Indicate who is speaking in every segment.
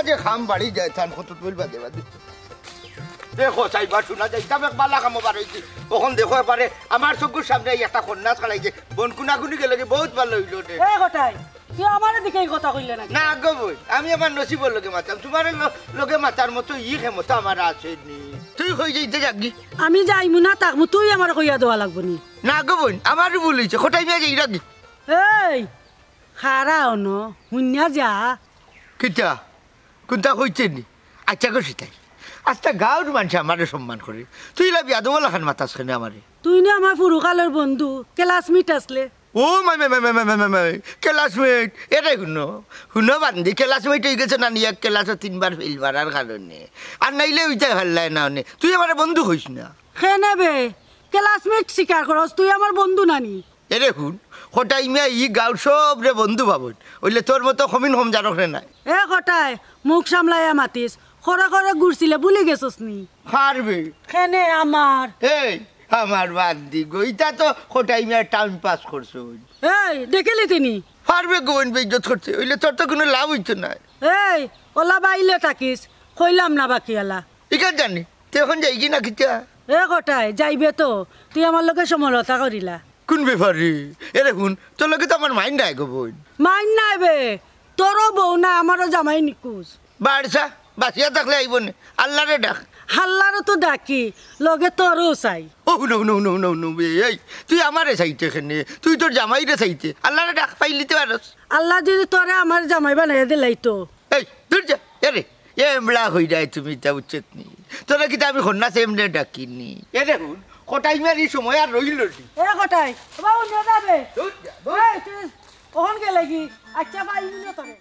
Speaker 1: যে খাম বাড়ি যায় তান কত তুলবা দেবা দেখো চাইবা শোনা যায় দাম এক বালা কামো বার হয়েছি তখন দেখো এবারে আমার চোখের সামনে একটা কন্যা ছাড়াইছে বন কুনাকুনি গেলে বহুত ভালো হইল
Speaker 2: গোটাই তুই আমার দিকে এই কথা কইলে
Speaker 1: না গো বই আমি আমার নসিবর লোকে মাতাম তোমার লোকে মাতার মতো ক্ষমতা আমার আসেনি তুই কই যাইতে যাগি
Speaker 2: আমি যাইমু না তাকমু তুই আমার কইয়া দেওয়া লাগবো নি
Speaker 1: না গো বোন আমারও ভুল হয়েছে কোথায় নিয়ে যাই রাগি
Speaker 2: এই খারা অন শুনিয়া যা
Speaker 1: কিতা কোনটা হইছে নি আচ্ছা করছি তাই আচ্ছা গাঁর মানুষ আমারে সম্মান করে তুই লাবি আদমলা খান মাতাস খানে আমারে
Speaker 2: তুই না আমার পুরুকালের বন্ধু ক্লাসমেট আসলে
Speaker 1: ও মাই ক্লাসমেট এটাই শুনো বান্ধি ক্লাসমেট হয়ে গেছে না নিয়ে ক্লাসও 3 বার ফেল মারার কারণে আর নাইলে ওইটাই ভাল লাগে না তুই আমার বন্ধু হইস না
Speaker 2: খে নেবে ক্লাসমেট স্বীকার করস তুই আমার বন্ধু নানি
Speaker 1: এরে শুন হঠাই মিয়া ই গাঁর সব রে বন্ধু ভাবন ওইলে তোর মতো কমিন হম জানক রে নাই
Speaker 2: এ কটাই মুখ সামলাইয়া মাতিস খরা খরা ঘুরছিলে ভুলে গেছস নি
Speaker 1: হারবে
Speaker 2: খেনে আমার
Speaker 1: এই আমার বান্দি গইতা তো হঠাই মিয়া টাইম পাস করছো
Speaker 2: এই দেখেলি তিনি
Speaker 1: পারবে গোয়েন বেইজ্জত করতে ওইলে তোর তো কোনো লাভ হইতো না
Speaker 2: এই ওলা বাইলে থাকিস কইলাম না বাকি আলা
Speaker 1: ইকার জানি তুই এখন যাই কি না কিতা
Speaker 2: এ কটাই যাইবে তো তুই আমার লোকে সমলতা করিলা
Speaker 1: কোন ব্যাপারে এরে শুন তোর লোকে তো আমার মাইন্ড আয় গো বোন
Speaker 2: মাইন নাই বে তোরও বউ না আমারও জামাই নিকুজ
Speaker 1: বাড়ছা বাঁচিয়া থাকলে আইব না আল্লাহরে ডাক
Speaker 2: হাল্লারও তো ডাকি লগে তোরও চাই
Speaker 1: ও নো এই তুই আমারে চাইতে এখানে তুই তোর জামাইরে চাইতে আল্লাহরে ডাক পাইলিতে পারস
Speaker 2: আল্লাহ যদি তোরে আমার জামাই বানাই দিলাই তো
Speaker 1: এই দূর যা এরে এমলা হই যায় তুমি তা উচিত নি তোরা কিন্তু আমি খন্না সেমনে ডাকিনি এ দেখুন কটাই মারি সময় আর রইল
Speaker 2: এ কটাই বাবু নিয়ে যাবে
Speaker 1: দূর যা
Speaker 2: এই তুই ওহন গেলে কি আচ্ছা পাইলি না তোরে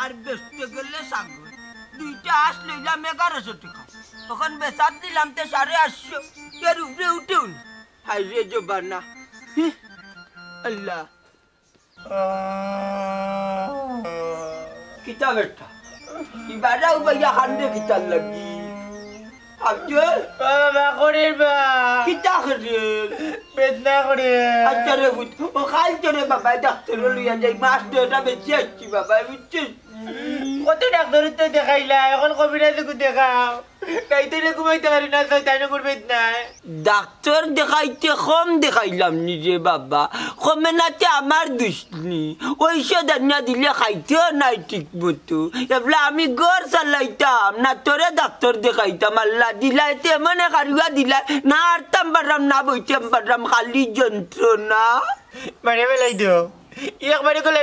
Speaker 3: আর বেচতে গেলে সাগর দুইটা আস লইলাম 1100 টাকা তখন বেচার দিলাম তো 850 এর উপরে উঠুন হাই রে জবানা আল্লাহ কিতা বেটা ইবারাও ভাইয়া হান্ডে কিতা লাগি আব্দুল
Speaker 4: বাবা করে বা
Speaker 3: কিতা করে
Speaker 4: বেদনা করে
Speaker 3: আচ্ছা রে বুঝ ও খাই চলে বাবা ডাক্তার লইয়া যাই মাস দুটা বেঁচে আছি বাবা বুঝছিস
Speaker 4: কত ডাক্তারের তো দেখাইলা এখন কবিরাজকে দেখাও তাইতে ঘুমাইতে পারি না তাই না করবে না
Speaker 3: ডাক্তার দেখাইতে কম দেখাইলাম নিজে বাবা কমে নাতে আমার দুষ্টি ওইসব দান্না দিলে খাইতেও নাই ঠিক মতো এবার আমি ঘর চালাইতাম না তোরে ডাক্তার দেখাইতাম আল্লাহ দিলাইতে মনে কারিয়া দিলাই না আরতাম পারলাম না বইতাম পারলাম খালি যন্ত্রণা
Speaker 4: মারিয়া বেলাই দিও একবারে কলে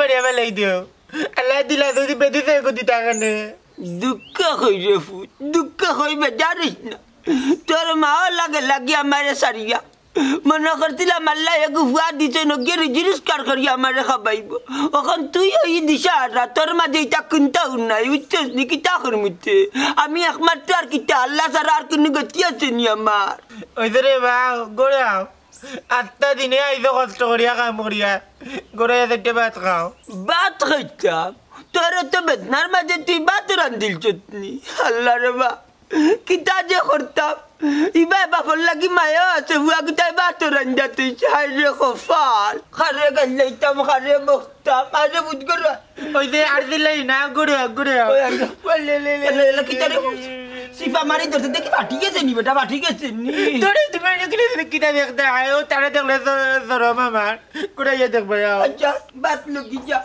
Speaker 4: মারিয়া বেলাই দিও আল্লাহ দিলা যদি বেঁধে যায় গতি টাকানে
Speaker 3: দুঃখ হই রে ফুট দুঃখ হইবে জানিস না তোর মাও লাগে লাগে আমারে সারিয়া মনে করছিলাম আল্লাহ গুফা দিছে নগে রিজিস্টার করি আমারে খাবাইব এখন তুই ওই দিশা তোর মাঝে এটা কোনটাও নাই বুঝছিস নি কিতা করমুতে আমি একমাত্র আর কিতা আল্লাহ ছাড়া আর কোনো গতি আছে নি আমার
Speaker 4: ওই রে বা গড়ে আও 8 দিনে আইসো কষ্ট করিয়া কাম করিয়া গড়ে যেতে ভাত খাও
Speaker 3: বাত খাইতাম তোর তো বেদনার মাঝে তুই বাত রান্ধিল চটনি আল্লাহ রে বা কিতা যে করতাম ইবা বাপর লাগি মায়া আছে হুয়া কিতাই বাত রান্ধা তুই চাই রে কফাল খারে গাইলাইতাম খারে বসতাম আরে বুঝ কর
Speaker 4: ওই যে আর দিলাই না গড়ে গড়ে
Speaker 3: কিতা রে সিফা মারি ধরতে দেখি বাটি গেছে নি বেটা বাটি গেছে নি
Speaker 4: তোরে তুমি কিতা দেখতে আয়ো তারা দেখলে সরম আমার গড়ে দেখবে
Speaker 3: আচ্ছা বাত লগি যা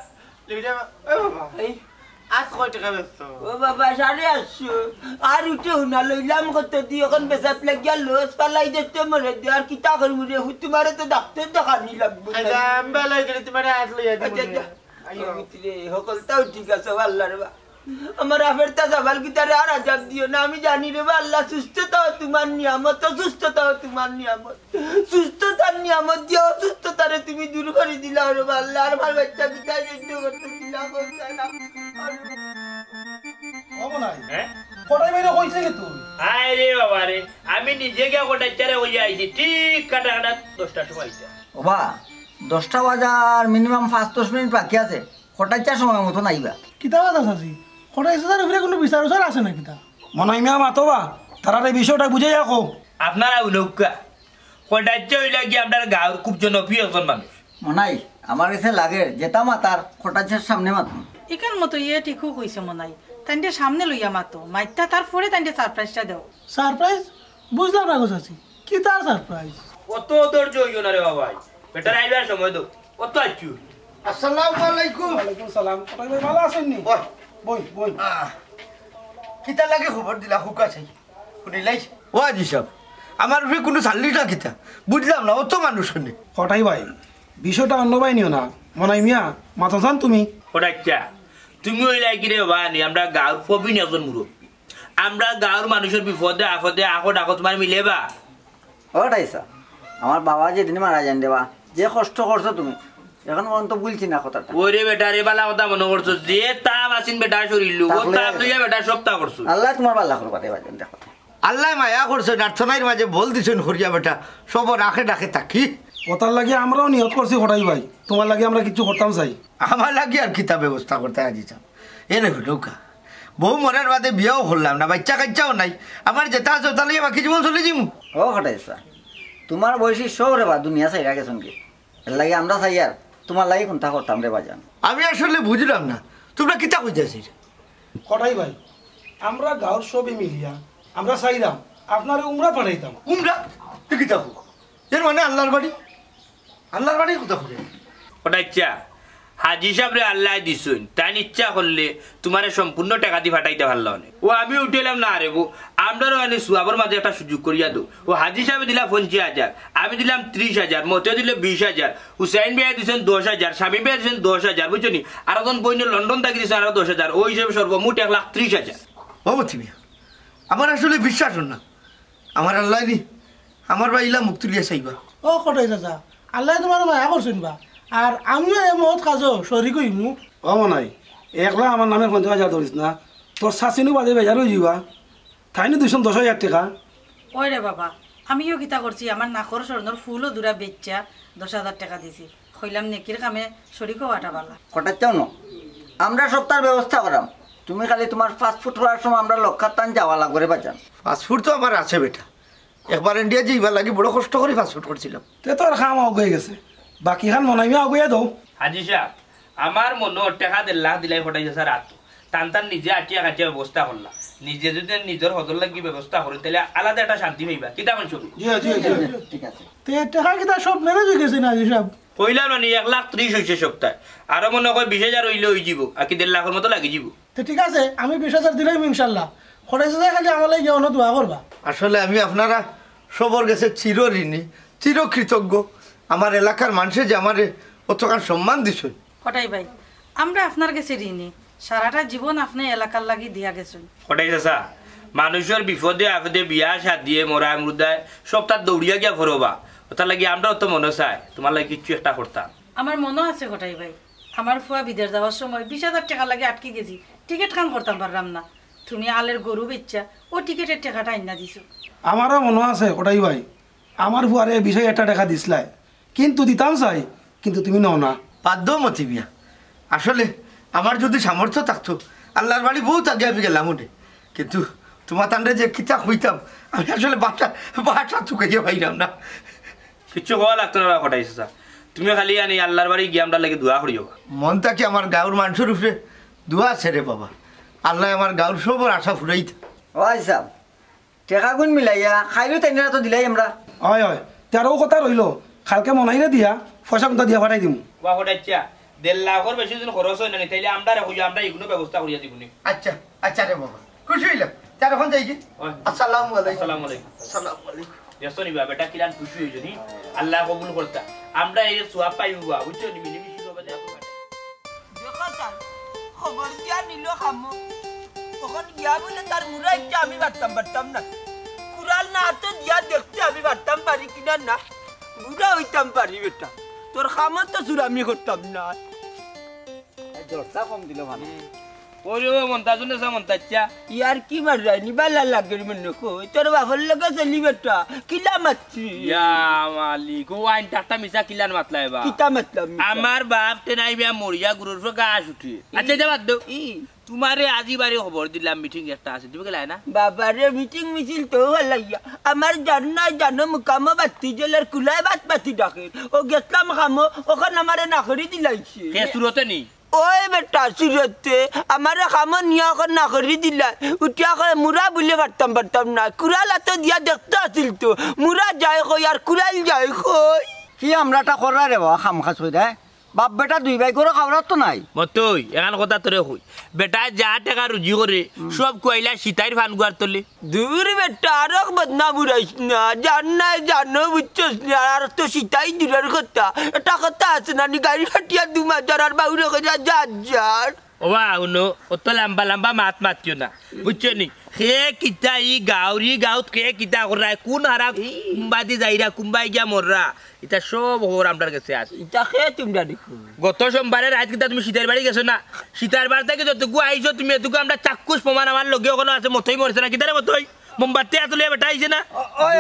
Speaker 4: আজ কয় টাকা বেচছ
Speaker 3: ও বাবা 850 আর উঠে না লইলাম কত দি এখন বেচাত লাগিয়া লস পালাই যেতে মরে দে আর কিতা করবো রে তোমারে তো ডাক্তার দেখানি লাগবে
Speaker 4: আম্বা লাগে তোমার আজ লইয়া দিবো
Speaker 3: আইও মিত্রে সকলটাও ঠিক আছে আল্লাহ রে বা আমার আফেরটা সবাল কি তারে আর আজাব দিও না আমি জানি রে বা আল্লাহ সুস্থতাও তোমার নিয়ামত সুস্থতাও তোমার নিয়ামত সুস্থতার নিয়ামত দিয়ে অসুস্থতারে তুমি দূর করে দিলা রে বা আল্লাহ আর আমার বাচ্চা বিদায় যুদ্ধ করতে দিলা বলছে না
Speaker 5: ও মনাই কটাই বাইরে কইছে কি তুই
Speaker 4: আয় রে বাবা রে আমি নিজে গিয়া গোটা চারে হইয়া আইছি ঠিক কাটা কাটা 10টার সময় আইছি
Speaker 6: ওবা 10টা বাজার মিনিমাম 5-10 মিনিট বাকি আছে কটাইটার সময় মতো নাইবা
Speaker 5: কিতা কথা আছে কটাই সাজার উপরে কোনো বিচার উচার আছে না কিতা মনাই মিয়া মাতবা তারা এই বিষয়টা বুঝে যাও
Speaker 4: আপনারা উলৌকা কটাইতে হইলা কি আপনার গাঁর খুব জনপ্রিয় একজন মানুষ
Speaker 6: মনাই আমার কাছে লাগে যেটা মাতার কটাইটার সামনে মাতুন
Speaker 2: এখান মতো ইয়ে ঠিকও কইছে মনাই তাইতে সামনে লইয়া মাতো মাইতা তারপরে তাইতে সারপ্রাইজটা দাও
Speaker 5: সারপ্রাইজ বুঝলাম না গোছাছি কি তার সারপ্রাইজ
Speaker 4: কত ধৈর্য হইও না রে বাবা বেটার আইবার সময় দাও কত আচ্ছু
Speaker 1: আসসালামু আলাইকুম।
Speaker 5: ওয়ালাইকুম সালাম কটাই ভাই ভালো আছেন নি
Speaker 1: বল।
Speaker 5: বই বই
Speaker 1: কিতা লাগে খবর দিলা হুকা চাই শুনিলাই ও আজি সব আমার উপরে কোনো চাল্লিটা কিতা বুঝলাম না অত মানুষ শুনে
Speaker 5: কটাই ভাই বিষয়টা অন্য ভাই নিও না মনাই মিয়া মাথা চান তুমি
Speaker 4: কটাইছা তুমি হইলা কি রে বাবা নি আমরা গাঁর প্রবীণ একজন মুরব্বী আমরা গাঁর মানুষের বিপদে আপদে আকট আকট তোমার মিলেবা
Speaker 6: ওটাইছা আমার বাবা যেদিন মারা যান দেবা যে কষ্ট করছো তুমি এখন পর্যন্ত বলছি না কথাটা
Speaker 4: ওরে বেটা রে বালা কথা মনে করছো যে তাপ আসিন বেটা শরীর ও তাপ লইয়া বেটা সপ্তাহ করছো
Speaker 6: আল্লাহ তোমার পাল্লা করবা রে বাজন দেখো
Speaker 1: আল্লাহ মায়া করছে ডাক্তার মাঝে বল দিছেন হরিয়া বেটা সব রাখে ডাকে থাকি
Speaker 5: ওটার লাগে আমরাও নিয়ত করছি কটাই ভাই তোমার লাগে আমরা কিছু করতাম চাই
Speaker 1: আমার লাগে আর কিতা ব্যবস্থা করতে আজি চাপ এনে নৌকা বউ মরার বাদে বিয়াও করলাম না বাচ্চা কাচ্চাও নাই আমার যেটা আছে তাহলে বাকি জীবন চলে যাবো
Speaker 6: ও কটাইছা তোমার বয়সী সব রে বা দুনিয়া চাই রাখেছেন কি এর লাগে আমরা চাই আর তোমার লাগে কোনটা করতাম রে বাজান
Speaker 1: আমি আসলে বুঝলাম না তোমরা কিতা কইতেছি
Speaker 5: কটাই ভাই আমরা গাঁর সবই মিলিয়া আমরা চাইলাম আপনার উমরা পাঠাইতাম
Speaker 1: উমরা তুই কিতা হোক এর মানে আল্লাহর বাড়ি কোথা খুঁজে
Speaker 4: কটাইছা হাজি সাহেব আল্লাহ দিছুন তাই ইচ্ছা করলে তোমার সম্পূর্ণ টাকা দিয়ে ফাটাইতে পারলো না ও আমি উঠেলাম না আরে আমরাও এনে সুয়াবর মাঝে একটা সুযোগ করিয়া দো ও হাজি সাহেব দিলাম 50,000 আমি দিলাম 30,000 মতে দিলে 20,000 হুসাইন ভাইয়া দিচ্ছেন 10,000 স্বামী ভাইয়া দিচ্ছেন 10,000 বুঝছো নি আর এখন বইন লন্ডন থাকি দিচ্ছেন আরো 10,000 ওই হিসেবে সর্বমোট 1,30,000
Speaker 1: বাবতী মিয়া আমার আসলে বিশ্বাস না আমার আল্লাহ নি আমার বাইলা মুখ তুলিয়া চাইবা
Speaker 5: ও কটাই চাচা আল্লাহ তোমার মায়া করছেন বা আর আমিও এ মত কাজও সরি কইমু ও মনাই একলা আমার নামে 50,000 ধরিস না তোর শাসিনু বাদে বেজার হয়ে যাবা তাই না 210,000 টাকা
Speaker 2: ওই রে বাবা আমিও কিতা করছি আমার নাকর স্বর্ণর ফুলও দূরা বেচা 10,000 টাকা দিছি কইলাম নেকির কামে শরীকও আটা বালা
Speaker 6: কটাচ্ছাও না আমরা সপ্তাহের ব্যবস্থা করাম তুমি খালি তোমার ফাস্টফুড করার সময় আমরা লক্ষার টান যাওয়া লাগবে রে বাজান
Speaker 1: ফাস্টফুড তো আমার আছে বেটা একবার ইন্ডিয়া যাইবার লাগে বড় কষ্ট করে ফাস্টফুড করছিলাম
Speaker 5: তে তোর খাম আগে গেছে বাকি খান মনাই মিয়া আগে দাও
Speaker 4: হাজি সাহেব আমার মনে টাকা 1.5 লাখ দিলাই ফটাইছে স্যার রাত টান নিজে আটিয়া কাটিয়া ব্যবস্থা করলা নিজে যদি নিজের হদর লাগি ব্যবস্থা করে তাহলে আলাদা একটা শান্তি পাইবা কিতা কোন ছবি
Speaker 5: জি জি
Speaker 6: ঠিক আছে
Speaker 5: তে টাকা কিতা সব ম্যানেজ হয়ে গেছে না জি সাহেব
Speaker 4: কইলাম না 1,30,000 হয়েছে সপ্তাহে আরো মনে হয় 20,000 হইলে হয়ে যাব আর কি 1.5 লাখের মতো লাগি যাব
Speaker 5: তো ঠিক আছে আমি 20,000 দিলাম ইনশাআল্লাহ কটাই চাচা খালি আমার লাগে অন্য দোয়া করবা
Speaker 1: আসলে আমি আপনারা সবর গেছে চিরঋণী চিরকৃতজ্ঞ আমার এলাকার মানুষে যে আমার অতখান সম্মান দিছে
Speaker 2: কটাই ভাই আমরা আপনার কাছে ঋণী সারাটা জীবন আপনি এলাকার লাগি দিয়া গেছেন
Speaker 4: কটাই চাচা মানুষের বিপদে আপদে বিয়া শাদিয়ে মরা মুর্দায় সব তার দৌড়িয়া গিয়া ভরবা ওটার লাগি আমরা তো মনে চাই তোমার লাগে কিছু একটা করতাম
Speaker 2: আমার মনে আছে কটাই ভাই আমার ফুয়া বিদেশ যাওয়ার সময় 20,000 টাকা লাগে আটকে গেছি টিকিট খান করতাম পারলাম না তুমি আলের গরু বেচা ও টিকিটের টাকাটা আইনা দিছো
Speaker 5: আমারও মনে আছে কটাই ভাই আমার ফুয়ারে 20,000 টাকা দিসলাই কিন্তু দিতাম চাই কিন্তু তুমি নাও না
Speaker 1: বাধ্য মতি মিয়া আসলে আমার যদি সামর্থ্য থাকতো আল্লাহর বাড়ি বহুত আগে আমি গেলাম ওঠে কিন্তু তোমার তান্ডে যে কিতা হইতাম আমি আসলে বাসা চুকাইয়া পাইলাম না
Speaker 4: কিছু হওয়া লাগতো না কটাই চাচা তুমি খালি আনি আল্লাহর বাড়ি গিয়ে আমরা লাগে দোয়া করিও
Speaker 1: মনটা কি আমার গাঁর মানুষের উপরে দোয়া আছে রে বাবা আল্লাহ আমার গাঁর সবর আশা ফুরাইত
Speaker 6: ও আইসা টাকা গুণ মিলাইয়া খাইলো তাই না তো দিলাই আমরা
Speaker 5: হয় হয় তারও কথা রইল কালকে মনাইরে দিয়া পয়সা কোনটা দিয়া পাঠাই দিম
Speaker 4: বা কটাইছা 1.5 লাখের বেশি যদি খরচ হয় না তাইলে আমরা রাখুই আমরা এগুলো ব্যবস্থা করিয়া দিবনি
Speaker 1: আচ্ছা আচ্ছা রে বাবা খুশি হইলাম তার এখন যাই কি আসসালামু আলাইকুম
Speaker 4: আসসালামু আলাইকুম
Speaker 1: আসসালামু আলাইকুম
Speaker 4: দেখো নিবা বেটা কিরান খুশি হইছো নি আল্লাহ কবুল করতা আমরা এই সোয়াব পাইবো বা বুঝছো নি মিলিমিশি হবে দেখো
Speaker 3: দেখা চান খবর দিয়া নিল খামো তখন গিয়া বলে তার মুরা ইচ্ছা আমি পারতাম না কুড়াল না তো দিয়া দেখতে আমি পারি কিনা না বুড়া হইতাম পারি বেটা তোর খামার তো চুর আমি করতাম না
Speaker 6: জোরটা কম দিল মানে
Speaker 4: ওরে ও মন্তাজুন এসে মন্তাচ্চা
Speaker 3: ইয়ার কি মারাই নি বালা লাগে মনে কো তোর বাবার লগে চলি বেটা কিলা মাতছি
Speaker 4: ইয়া মালিক ও আইন টাটা মিছা কিলান মাতলাই বা
Speaker 3: কিতা মতলব
Speaker 4: আমার বাপ তেনাই বিয়া মরিয়া গুরুর ফ গাছ উঠি আচ্ছা যা বাদ দাও তোমারে আজি বারে খবর দিলাম মিটিং একটা আছে তুমি গেলাই না
Speaker 3: বাবারে মিটিং মিছিল তো হলাইয়া আমার জানো মুকামো বাতি জেলার কুলাই বাতি ডাকে ও গেতলাম খামো ওখানে আমারে নাখরি দিলাইছে
Speaker 4: কে সুরতে নি
Speaker 3: ওই বেটা সুরতে আমারে খামো নিয়া ওখানে নাখরি দিলা উঠিয়া করে মুরা বলে পারতাম না কুড়ালা তো দিয়া দেখতে আসিল তো মুরা যায় কই আর কুড়াল যায় কই
Speaker 6: কি আমরাটা করা রে বা খাম খাস হই দেয় বাপ বেটা দুই ভাই করে খাওয়ার তো নাই
Speaker 4: মতই এখান কথা তোরে কই বেটা যা টাকা রুজি করে সব কইলা সীতাইর ফান গুয়ার তলে
Speaker 3: দূর বেটা আরো বদনাম উড়াইস না জানো বুঝছস না আর তো সীতাই দূরের কথা এটা কথা আছে না নি গাড়ি ফাটিয়া 2000 আর বাউরে কইরা যার
Speaker 4: ওবা উনো অত লম্বা লম্বা মাত মাতিও না বুঝছো নি কে কিতা ই গাঁৱত কে কিতা করা কোন হারা কুম্বাদি যাইরা কুম্বাই গিয়া মররা এটা সব খবর আমার কাছে আছে
Speaker 3: এটা খেয়ে তোমরা দেখো
Speaker 4: গত সোমবারে রাত কিতা তুমি সীতার বাড়ি গেছো না সীতার বাড়ি থেকে যতটুকু আইছো তুমি এটুকু আমরা চাক্ষুষ প্রমাণ আমার লগে ওখানে আছে মতই মরছে না কিতারে মতই মোমবাতি আতুলে বেটা আইছে না
Speaker 6: ওই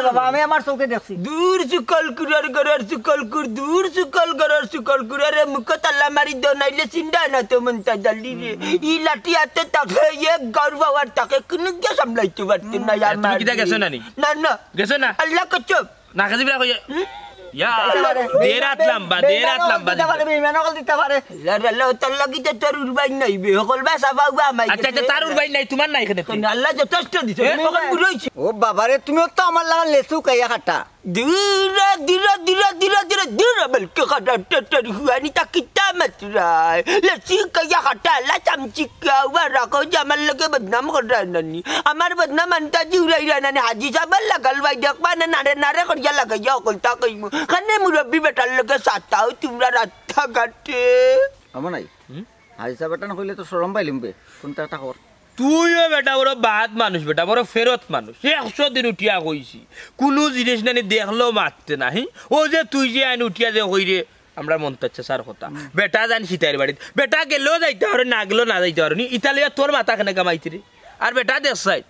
Speaker 6: বাবা আমি আমার চোখে দেখছি
Speaker 3: দূর সুকল কুরার গরার সুকল কুর দূর সুকল গরার সুকল কুরার মুখ তালা মারি দো নাইলে চিন্তা না তো মনটা জলদি রে ই লাঠি আতে তাকে এক গর্বওয়ার তাকে কোন কে সামলাইতে পারতে না यार
Speaker 4: তুমি কিতা গেছো না নি
Speaker 3: না
Speaker 4: গেছো না
Speaker 3: আল্লাহ কচব
Speaker 4: না কাজে বিরা কই ইয়া দেরাত লম্বা
Speaker 6: দিতে পারে মেনকল দিতে পারে
Speaker 3: আল্লাহ তাআলা কি তোর উরবাই নাই বে হকল বা সাবাবা মাই
Speaker 4: আচ্ছা তার উরবাই নাই তোমার নাই এখানে
Speaker 3: আল্লাহ যথেষ্ট দিছে ওখান বুড়াইছে
Speaker 6: ও বাবারে তুমিও তো আমার লাগা লেসু কাইয়া খাটা
Speaker 3: Dira balik kada teter huani tak kita matrai. Lesi kaya kata la camcika wara kau jaman lagi bednam kerana ni. Amar bednam anta jurai nani haji sabal la galwai dak mana nare kerja lagi jauh kau tak kau. Karena murabi betal lagi satau tumra rata gade.
Speaker 6: আমার নাই হাইসা বেটা না কইলে তো শরম পাইলিম বে কোনটা একটা খবর
Speaker 4: তুইও বেটা বড় বাদ মানুষ বেটা বড় ফেরত মানুষ 100 দিন উঠিয়া কইছি কোনো জিনিস নানি দেখলো মারতে নাহি ও যে তুই যে আইন উঠিয়া যে কইরে আমরা মন তাচ্ছে সার কথা বেটা জান সীতার বাড়ি বেটা গেলেও যাইতে পারে না গেলেও না যাইতে পারে ইতালিয়া তোর মাথা কেন কামাইতে রে আর বেটা দেশাই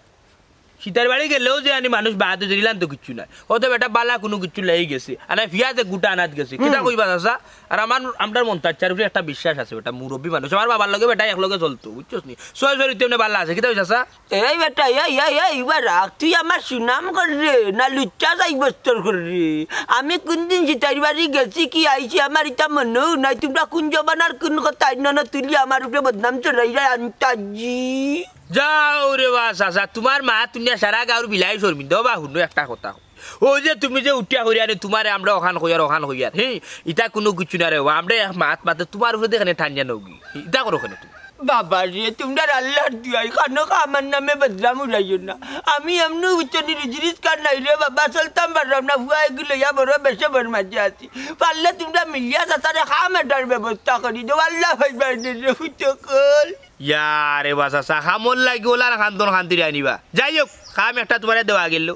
Speaker 4: সীতার বাড়ি গেলেও যে আনি মানুষ বাহাতে জড়িলাম তো কিচ্ছু নাই ও তো বেটা বালা কোনো কিছু লেগে গেছে আর ফিয়াতে গুটা আনাত গেছে কিতা কইবা চাচা আর আমার মন তাচ্চার উপরে একটা বিশ্বাস আছে বেটা মুরব্বী মানুষ আমার বাবার লগে বেটা একলগে চলতো বুঝছস নি সয় সরি তেমনি বালা আছে কিতা চাচা
Speaker 3: এই বেটা এইবার তুই আমার সুনাম করে না লুচ্চা যাই বস্তর করে আমি কোনদিন সীতার বাড়ি গেছি কি আইছি আমার এটা মনেও নাই তোমরা কোন জবানার কোন কথা না তুলি আমার উপরে বদনাম চড়াই যায় আন্তাজি
Speaker 4: যাও রে বা চাচা তোমার মা তুমি সারা গাঁর বিলাই শর্মি দাও বা শুনো একটা কথা ও যে তুমি যে উঠিয়া করি আরে তোমারে আমরা ওখান হইয়ার হে ইটা কোনো কিছু না রে আমরা মাত মাতে তোমার উপরে এখানে ঠান্ডা নগি ইটা করো কেন তুমি
Speaker 3: বাবা রে তোমরা আল্লাহর দুয়াই খানো আমার নামে বদনাম উড়াইও না আমি এমনি উচ্চনি রিজিরিস কার নাই রে বাবা চলতাম পারলাম না ফুয়া এগুলো ইয়া বড় বেশে বড় মাঝে আছি পারলে তোমরা মিলিয়া সাথে খামেটার ব্যবস্থা করি দেবো আল্লাহ ভাই ভাই রে ফুটকল
Speaker 4: ইয়ারে বা চাচা খামর লাগি ওলা খান্তন খান্তিরে আনিবা যাই হোক খাম একটা তোমার দেওয়া গেল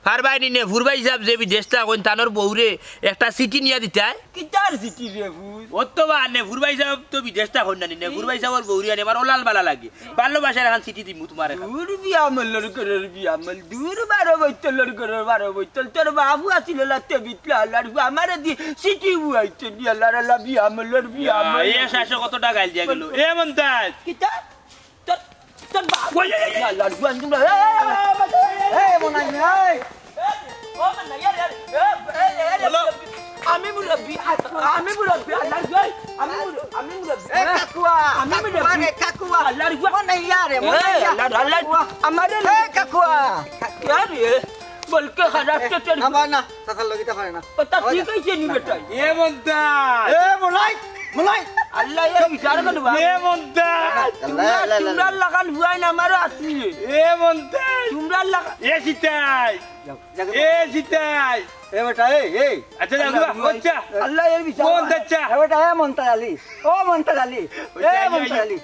Speaker 4: ফারবাই নি ফুরবা হিসাব যে বিদেশটা কোন তানোর বউরে একটা সিটি নিয়ে দিতে
Speaker 3: কি তার সিটি রে ফুট
Speaker 4: অত বা নে ফুরবা হিসাব তো বিদেশটা কোন না নে ফুরবা হিসাবর বউরে আনে আমার ওলাল বালা লাগে ভালোবাসার এখন সিটি দিমু তোমার
Speaker 3: দূর বিয়ামলর করার বিয়ামল দূর 12 বৈতলর করার 12 বৈতল তোর বাবু আসিল লাতে বিটলা আল্লাহর আমার দি সিটি বুয়াইতে দি আল্লাহর আল্লাহ বিয়ামলর বিয়ামল
Speaker 4: এ শাসক কতটা গাইল দিয়া গেল এ মন্তাজ
Speaker 3: কি তার তোর বাবু আল্লাহর গুয়ান তোমরা
Speaker 6: এই মনাই এই
Speaker 3: ও মনা ইয়ার আমি মুরব্বি আল্লাহর গুয়ান আমি মুরব্বি
Speaker 6: এ কাকুয়া
Speaker 3: আমি মুরব্বি
Speaker 6: কাকুয়া
Speaker 3: আল্লাহর গুয়ান
Speaker 6: মনাই ইয়ারে মনাই
Speaker 3: আল্লাহ আমারে
Speaker 6: এ কাকুয়া
Speaker 3: यार ये বলকে খারাপ তো তোর
Speaker 6: না না সাসাল লগিতে পারে না
Speaker 3: পতা ঠিক আছে নি বেটা
Speaker 4: এ মন্তাজ
Speaker 6: এ মনাই
Speaker 3: আল্লাহ এর বিচার করবা
Speaker 4: এ মন্তাজ
Speaker 3: তোমরা লাগান হুয়াই না মারো আসি
Speaker 4: এ মন্তাজ
Speaker 3: তোমরা লাগা
Speaker 4: এ সীতাই
Speaker 6: এ বেটা এই
Speaker 4: আচ্ছা যাও আচ্ছা
Speaker 3: আল্লাহ এর বিচার
Speaker 4: কোন দচ্চা
Speaker 6: এ বেটা এ মন্তালি ও মন্তালি এ মন্তালি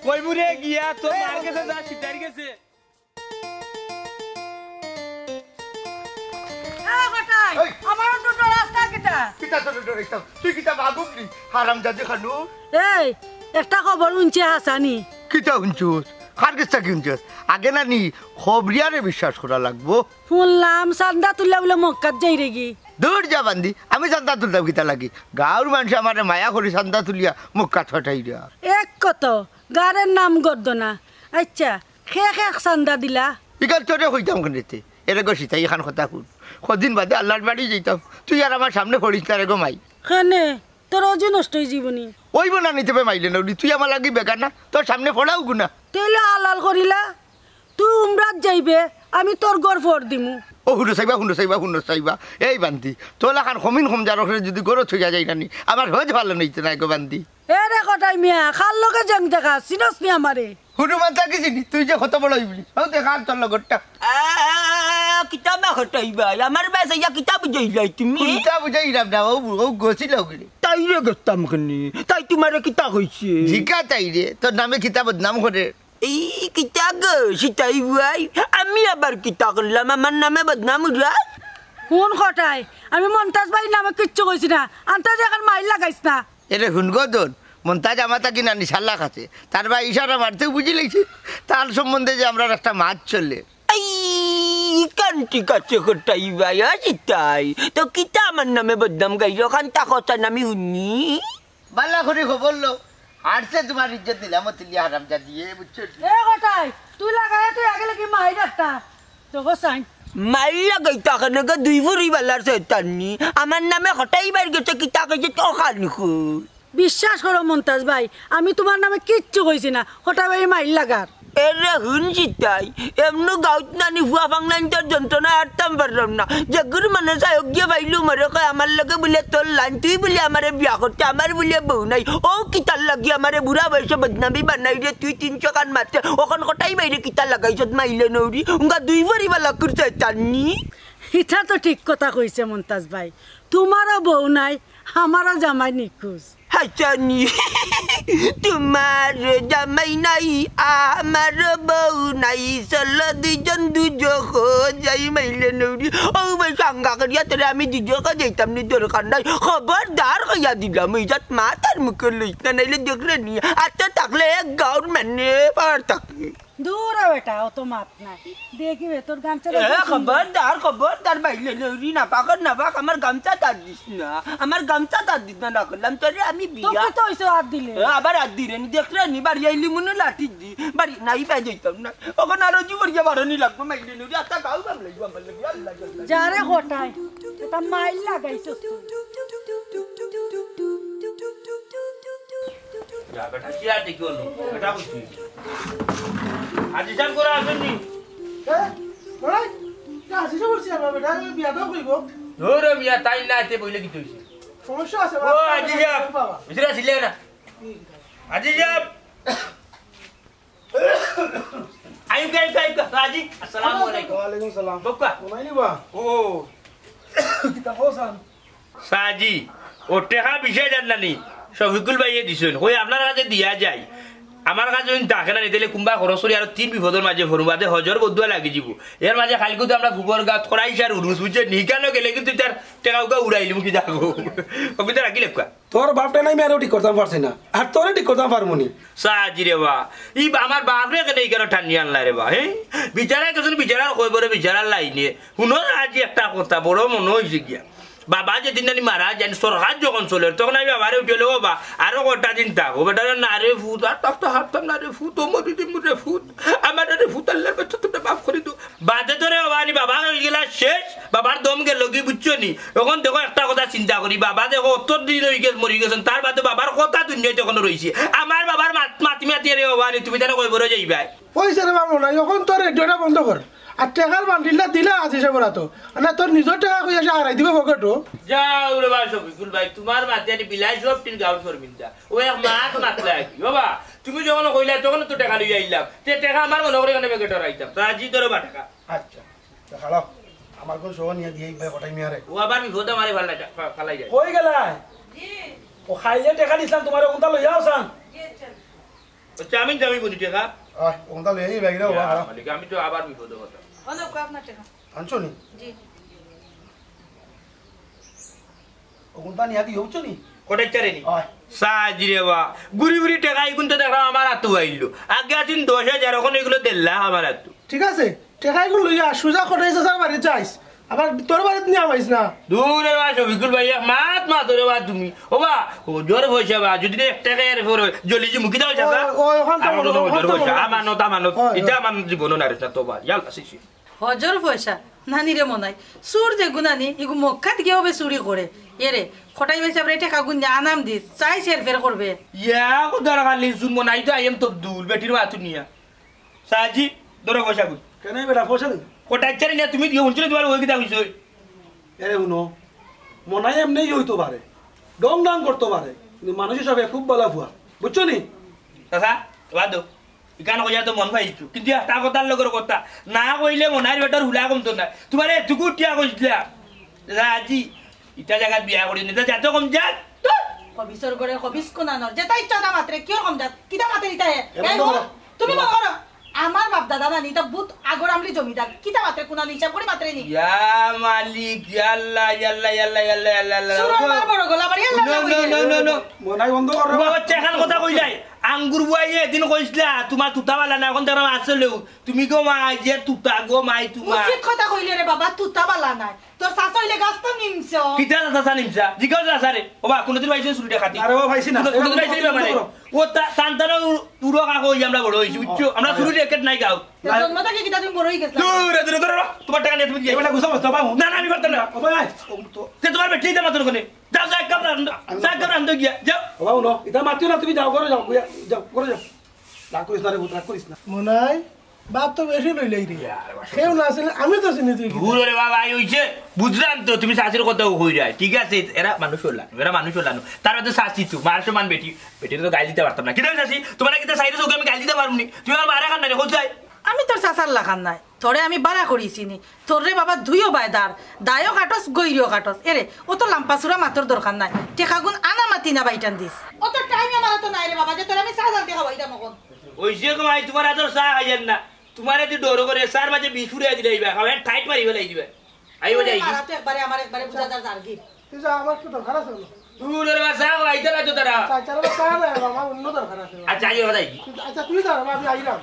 Speaker 4: কই মুরে গিয়া তো মার গেছে যা সীতার গেছে
Speaker 2: আমার দুটো রাস্তা কিটা
Speaker 1: কিতা তো ডরাইতাম তুই কিতা ভাগুবলি হারামজাদি খানু
Speaker 2: এই একটা খবর উনছে হাসানি
Speaker 1: কিতা শুনছুস কার কাছ থেকে শুনছস আগে না নি খবরিয়ারে বিশ্বাস করা লাগবো
Speaker 7: শুনলাম চান্দা তুললা বলে মক্কাত যাই রেগি
Speaker 1: দূর যা বান্দি আমি চান্দা তুলতাম কিতা লাগি গাঁর মানুষ আমার মায়া করে চান্দা তুলিয়া মুখা ঠটাই দিয়া
Speaker 7: এক কত গারের নাম গর্দ না আচ্ছা শেষ এক চান্দা দিলা
Speaker 1: ইকাল তোরে হইতাম কেনেতে এরে গো সীতাই এখান কথা শুন কদিন বাদে আল্লাহর বাড়ি যেতাম তুই আর আমার সামনে পড়িস না রে গো মাই
Speaker 7: কেনে তোর অজু নষ্ট হয়ে জীবনী
Speaker 1: ওইব না নিতে মাইলে না তুই আমার লাগি বেকার না তোর সামনে পড়াও গুনা
Speaker 7: তেলে আলাল করিলা তুই উমরাত যাইবে আমি তোর গড় ফোর দিমু
Speaker 1: ও হুনো চাইবা এই বান্দি তোলা খান কমিন কম যার যদি গরো থইয়া যাই নানি আমার হজ ভালো নইতে নাই গো বান্দি
Speaker 7: এ রে কটাই মিয়া খাল লগে জং দেখা চিনস নি আমারে
Speaker 1: হুনো মানতা কি চিনি তুই যে কত বড় হইবলি ও দেখা তোর লগরটা
Speaker 3: কিতাব হটাইবা আমার বেশ ইয়া কিতাব যাই তুমি
Speaker 1: কুনটা বুঝাই রাম না ও গছিল গলি
Speaker 3: তাই রে গেতাম কেনি তাই তোমার কিতাব হইছে
Speaker 1: জিকা তাই রে তোর নামে কিতাব নাম করে
Speaker 3: এই কিতাব সিতাই ভাই আমি আবার কিতাব করলাম আমার নামে বদনাম উড়া
Speaker 7: শুন কটাই আমি মন্তাজ ভাই নামে কিচ্ছু কইছি না আন্তাজ এখন মাইল লাগাইছ না
Speaker 1: এরে হুন গদন মন্তাজ আমাতা কিনা নিশাল্লা খাচ্ছে তার ভাই ইশারা মারতেও বুঝি লেগছে তার সম্বন্ধে যে আমরা একটা মাছ চললে
Speaker 3: এই কান্তি কাছে কটাই ভাই সিতাই তো কিতা আমার নামে বদনাম গাইছো কান্তা কথা নামি শুনি
Speaker 1: বাল্লা করে খবর লো হারছে তোমার ইজ্জত দিলাম তিলিয়া হারাম যা দিয়ে বুঝছো
Speaker 7: এ কটাই তুই লাগাই তুই আগে লাগি মাই ডাক্তার তো গোসাই
Speaker 3: মাইলা গাইতা কেন গা দুই ফুরি বালার শয়তানি আমার নামে হটাইবার গেছে কিতা কইছে তো খানি
Speaker 7: বিশ্বাস করো মন্তাজ ভাই আমি তোমার নামে কিচ্ছু কইছি না কটাই ভাই মাইল লাগার
Speaker 3: এরে হুন সিতাই এমনি গাউত নানি ফুয়া ফাংনান তোর যন্ত্রণা হারতাম পারলাম না যেগুর মানে সায়োগ্য পাইলু মরে কয় আমার লগে বলে তোর লাইন তুই বলে আমারে বিয়া করতে আমার বলে বউ নাই ও কিতার লাগি আমারে বুড়া বয়সে বদনামি বানাই রে তুই 300 কান মারতে ওখান কটাই বাইরে কিতা লাগাইছত মাইলে নৌরি উঙ্গা দুই ভরিবালা করছে তান্নি
Speaker 7: এটা তো ঠিক কথা কইছে মন্তাজ ভাই তোমারও বউ নাই আমারও জামাই নিখোঁজ
Speaker 3: হাসানি তোমার জামাই নাই আমার বউ নাই চলো দুজন যাই মাইলে নৌরি ও ভাই সাঙ্গা করিয়া তোরে আমি দুজকে যাইতাম নি দরকার নাই খবরদার কইয়া দিলাম ইজাত মা তার মুখে লইস না নাইলে দেখলে নি আচ্ছা থাকলে গাঁর মানে পার থাকি
Speaker 7: দূরে বেটা অত মাত নাই দেখিবে তোর গামছা
Speaker 3: খবরদার মাইলে নৌরি না পাক আমার গামছা তার দিস না আমার গামছা তার দিস না করলাম তোরে আমি বিয়া
Speaker 7: তো হইছে আর দিলে
Speaker 3: আবার আর দিরে নি দেখলে নি বাড়ি আইলি মনে লাঠি দি বাড়ি নাই পাই যাইতাম না ওখানে আরো জীবরিয়া বারণি লাগবো মাইলে নৌরি আচ্ছা গাও গাম লাগবো আমার লাগি আল্লাহ
Speaker 7: যারে হটাই এটা মাইল লাগাইছস তুই
Speaker 4: যা বেটা কি আর দেখি হলো বেটা বুঝছি আজি সাহেব করে আসেননি ধরে মিয়া তাই না এতে বইলে কি হইছে
Speaker 5: সমস্যা আছে
Speaker 4: ও আজি সাহেব বুঝরা ছিলে না আজি সাহেব আই আজি আসসালামু আলাইকুম
Speaker 5: ওয়ালাইকুম সালাম
Speaker 4: বক্কা
Speaker 5: ওনাইনি বা
Speaker 4: ও
Speaker 5: কিতা কোসান
Speaker 4: সাজি ও টেকা বিষয় জানলানি শফিকুল ভাইয়ে দিছেন কই আপনার কাছে দিয়া যায় আমার কাছে থাকে না নিতে কুম্বা খরচরি আর 3 বিপদের মাঝে ফরুবাদে হজর বদুয়া লাগি যাব এর মাঝে খালকু তো আমরা গোবর গাছ করাইছি আর উরুস বুঝে নিকানো গেলে কিন্তু তার টেকা উকা উড়াইলিম কি যাবো কবিতা রাখি লেখা
Speaker 5: তোর বাপটা নাই আমি ঠিক করতাম পারছি না আর তোরে ঠিক করতাম পারবো নি
Speaker 4: সাজি রে বা ই আমার বাপরে কেন এই কেন ঠান্ডি আনলা রে বা হ্যাঁ বিচারাই কেন বিচারার কই বলে বিচারার লাইনে শুনো আজি একটা কথা বড় মনে হয়েছে গিয়া বাবা যেদিন জানি মারা জানি সরকার যখন চলে তখন আমি বাবারে উঠলে বাবা আরো কটা দিন থাকো বেটা না রে ফুট আর তখন হাঁটতাম না রে ফুট ও মরি দিম রে ফুট আমার রে ফুট আল্লাহর বাচ্চা তোমরা মাফ করে দিও বাদে ধরে বাবানি বাবা হয়ে গেলা শেষ বাবার দম গেল কি বুঝছো নি তখন দেখো একটা কথা চিন্তা করি বাবা দেখো অতর দিন হয়ে গেছে মরি গেছেন তার বাদে বাবার কথা দুনিয়ায় তখন রয়েছে আমার বাবার মাতি মাতি রে বাবানি তুমি তাহলে কই বড় যাইবা
Speaker 5: পয়সা রে বাবু নাই এখন তোর রেডিওটা বন্ধ কর আর টাকার বান্ডিলটা দিলে আছে সে বলা তো না তোর নিজের টাকা কই আসে হারাই দিবে পকেটও
Speaker 4: যাও রে ভাই শফিকুল ভাই তোমার মাতে আনি বিলাই সব তিন গাউল শর্মিন্দা ও এক মাত মাতলা কি বাবা তুমি যখন কইলা তখন তো টাকা লই আইলাম তে টাকা আমার মনে করে কেন বেকেট রাইতাম রাজি ধরে বা টাকা
Speaker 5: আচ্ছা দেখালো আমার কোন শোভা নিয়ে দিয়ে ভাই কটাই মিয়ারে
Speaker 4: ও আবার বিপদ আমারে ভাল লাগে ফালাই যায়
Speaker 5: কই গেলা ও খাইলে টাকা দিছিলাম তোমার ওখানটা লই যাও সান
Speaker 4: ও চামিন দামি বলি টাকা
Speaker 5: ওখানটা লই এই ব্যাগ দাও
Speaker 4: মালিক আমি তো আবার বিপদ কথা
Speaker 2: অনেক আপনার টাকা
Speaker 5: আনছো নি
Speaker 2: জি
Speaker 5: ওখানটা নিয়ে দিও নি
Speaker 4: কোটাইচারে নি
Speaker 5: হয়
Speaker 4: সাজি রে বা গুড়ি গুড়ি টাকা এখন তো দেখলাম আমার হাতে আইলো আগে আছেন 10,000 এখন এগুলো দিল্লা আমার হাতে
Speaker 5: ঠিক আছে টেকাইগুলো লইয়া সুজা কটাই স্যার বাড়ি যাইস আবার তোর বাড়িতে নিয়ে আইস না
Speaker 4: দূরে বা শফিকুল ভাই মাত রে বা তুমি ও বা ও জোর পয়সা বা যদি 1 টাকা এর পরে জলি জি মুখি দাও চাচা আমার তো জোর পয়সা আমানত এটা আমার জীবন না রে তো বা ইয়াল আসিছি
Speaker 2: হজর পয়সা নানি রে মনাই সুর যে গুনানি ইগু মক্কাত গিয়ে হবে চুরি করে এরে খটাই বেশি আপনি টাকা গুন আনাম দিস চাই সের ফের করবে
Speaker 4: ইয়া কো দরকার লি সুন মনাই তো আইম তো দুল বেটির মাতু নিয়া সাজি দরে পয়সা গুন
Speaker 5: কেন বেটা পয়সা দিন
Speaker 4: কোটাইচারে নিয়া তুমি দিও হুনছিলে তোমার ওই কিটা হইছে
Speaker 5: এরে শুনো মনাই এমনি হইতো পারে ডং ডং করতে পারে কিন্তু মানুষ হিসাবে খুব ভালো ফুয়া বুঝছো নি
Speaker 4: চাচা বাদো ইকান কইয়া তো মন পাইছো কিন্তু একটা কথার লগর কথা না কইলে মনার বেটার হুলা কমতো না তোমার এটুকু টিয়া কইছিলা আজি ইটা জায়গা বিয়া করি নিতে যাত কম যাত
Speaker 2: কবিসর করে কবিস কোনানর যে তাই চাদা মাত্রে কিয় কম যাত কিটা মাত্রে ইটা হে
Speaker 5: এমন তো বলো।
Speaker 2: তুমি বল করো আমার বাপ দাদা নানি তা বুত আগর আমলি জমিদার কিটা মাত্রে কোনান হিসাব করে মাত্রে নি
Speaker 4: ইয়া মালিক ইয়াল্লা ইয়াল্লা ইয়াল্লা ইয়াল্লা ইয়াল্লা
Speaker 2: সুর মার বড় গলা বাড়ি আল্লাহ
Speaker 4: নো
Speaker 5: মনাই বন্ধ কর রে বাবা।
Speaker 4: বাচ্চা খান কথা কইলাই আঙ্গুর বুয়াইয়ে এদিন কইছিলা তোমার তুতাওয়ালা না এখন তারা আসলেও তুমি গো মা যে তুতা গো মাই তোমার
Speaker 2: উচিত কথা কইলে রে বাবা তুতা বালা নাই তোর শাশা হইলে গাছটা নিমছ
Speaker 4: কিতা চাচা নিমসা জিগাও চাচারে ওবা কোনদিন পাইছো চুরি দেখাতি
Speaker 5: আরে বাবা ভাইছি না
Speaker 4: কোনদিন পাইছিলি মানে ও তান্তানো তুরো কাকো আমরা বড় হইছি বুঝছো আমরা চুরি রেকেট নাই গাও
Speaker 2: জন্মটা কি কিটা তুমি বড় হই গেছলা
Speaker 4: দূরে দূরে ধরো তোমার টাকা নিয়ে তুমি দিয়ে
Speaker 5: এবারে গুছা বসতো বাবু
Speaker 4: না না আমি পারতাম না
Speaker 5: ও ভাই তো
Speaker 4: সে তোমার বেটি দে মাত্র কোনে যাও যাও কামরা আন্দো গিয়া যাও
Speaker 5: ও বাবু নো এটা মাতিও না তুমি যাও করে যাও বুয়া যাও করে যাও রাগ করিস না রে রাগ করিস না মনাই বাপ তো বেশি লইলাই রে কেউ না আসলে আমি তো চিনি তুই
Speaker 4: ঘুরে বাবা আই হইছে বুঝলাম তো তুমি শাশুর কথা কই রাই ঠিক আছে এরা মানুষ হলানো তার মধ্যে শাশি তো মার সমান বেটি তো গাল দিতে পারতাম না কিতা শাশি তোমার কিতা সাইরে তোকে আমি গাল দিতে পারুনি তুমি আমার মারা কান্না রে কোথায়
Speaker 2: আমি তোর চাচার লাগান নাই তোরে আমি বাড়া করিছি নি তোরে বাবা ধুইও বাইদার দায়ও কাটস গৈরিও কাটস এরে ও তো লাম্পাসুরা মাতর দরকার নাই টেকাগুন আনা মাতি না বাইটান দিস ও তো টাইম আমার তো নাই রে বাবা যে তোরে আমি সাজান টেকা বাইদা মগন
Speaker 4: ওইসে কমাই তোমার আদর চা খাইয়েন না তোমার এদি ডোর করে সার মাঝে বিষ ফুড়ে দিলে আইবা খাবে টাইট মারি ফেলাই দিবে আইবা যাই
Speaker 2: মারা তো একবারে আমার একবারে বুঝাদার জারগি
Speaker 5: তুই যা আমার তো দরকার আছে না
Speaker 4: দূরের বাসা আইতে না তো তারা
Speaker 5: চাচার কার আমার অন্য দরকার আছে
Speaker 4: আচ্ছা আইও যাই
Speaker 5: আচ্ছা তুই যা আমি আইলাম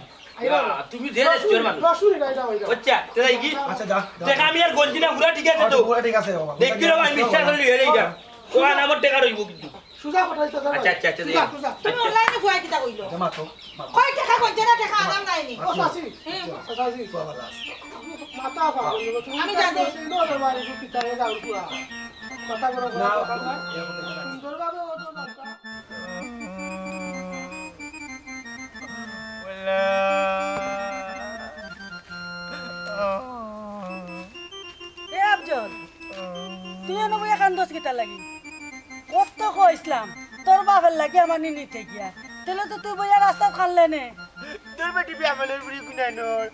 Speaker 4: তুমি যে রেস্টুরেন্ট মানুষ
Speaker 5: রসুরি না যাও
Speaker 4: আচ্ছা তাই কি
Speaker 5: আচ্ছা যা
Speaker 4: দেখা আমি আর গলজি না পুরা ঠিক আছে তো
Speaker 5: পুরো ঠিক আছে বাবা
Speaker 4: দেখি রে আমি বিশ্বাস করি হেরে যা ও আমার টাকা রইব কিন্তু
Speaker 5: সুজা কোথায় চাচা
Speaker 4: আচ্ছা
Speaker 5: সুজা
Speaker 2: তুমি অনলাইনে ফুয়াই কিটা কইলো
Speaker 5: জমা তো
Speaker 2: কয় টাকা কইছে না টাকা আনাম নাই নি
Speaker 5: ও সাসি সাসি মাতা বাবা
Speaker 2: আমি জানি।
Speaker 5: নো রে মারি কি তারে যাও পুরা মাতা করে না সুন্দর ভাবে ও তো
Speaker 7: এ আফজল তুই এনে বইয়া কান্দস কিতা লাগি কত কইছিলাম তোর বাপের লাগি আমার নিতে গিয়া তাহলে তো তুই বইয়া রাস্তা খানলে নে
Speaker 1: তোর বেটি বিয়ামেলের বুড়ি কুনানোর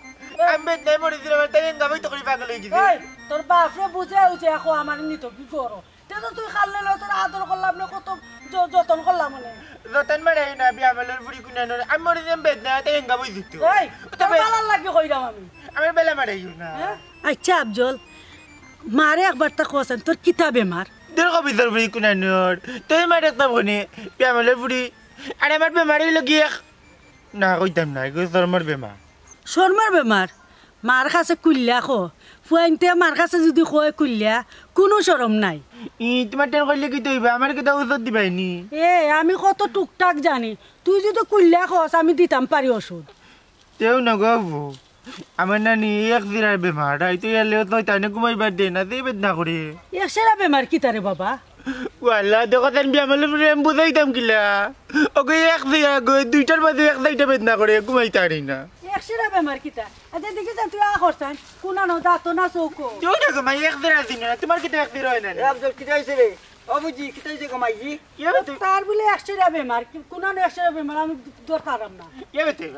Speaker 1: আমি বেদনায় মরেছিলাম তাই গাবাই তো করে পাগল হয়ে গেছে
Speaker 7: ওই তোর বাপরে বুঝে উঠে এখন আমার নিত কি করো তাহলে তুই খানলে না তোর আদর করলাম না কত যতন করলাম মানে
Speaker 1: যতন মারাই না বিয়ামেলের বুড়ি কুনানোর আমি মরেছিলাম বেদনায় তাই গাবাই দিত
Speaker 7: ওই তোর বালার লাগি কইরাম আমি
Speaker 1: আমার বেলা মারাই না
Speaker 7: আচ্ছা আফজল মারে একবার তা কোসেন তোর কিতা বেমার
Speaker 1: তোর কবিতার বুড়ি কুনানোর তুই মারে একটা বনে বিয়ামেলের বুড়ি আর আমার বেমারি লগিয়ে না কইতাম না তোর আমার বেমার
Speaker 7: শর্মার বেমার মার কাছে কুল্লা খো ফুয়াইনতে মার কাছে যদি কয় কুল্লা কোনো শরম নাই
Speaker 1: তোমার টেন করলে কি তৈবে আমার কিতা ওষুধ দিবাইনি
Speaker 7: এ আমি কত টুকটাক জানি তুই যদি কুল্লা খস আমি দিতাম পারি ওষুধ
Speaker 1: তেও নগাবো আমার নানি এক দিনের বেমার হয়তো এলেও তো তাই ঘুমাইবার দে না দিয়ে বেদনা করে
Speaker 7: একসেরা বেমার কি তারে বাবা
Speaker 1: ওয়াল্লা দেখো তাই বিয়ামালে আমি বুঝাইতাম কিলা ওকে এক দিয়া গই দুইটার মাঝে এক দাইটা বেদনা করে ঘুমাইতে পারি না
Speaker 7: একসেরা বেমার কিতা আচ্ছা দেখি যা তুই আ করছেন কোনা নো দাঁত না চৌকো
Speaker 1: কেউ না ঘুমাই এক দিন আসি না তোমার কিতা এক দিন হয় না
Speaker 6: আব্দুল কিটা হইছে রে ও বুঝি কিটা হইছে কমাইজি
Speaker 1: কি হবে তুই
Speaker 7: তার বলে একসেরা বেমার কোনা নো একসেরা বেমার আমি দরকারাম না
Speaker 1: কি হবে তুই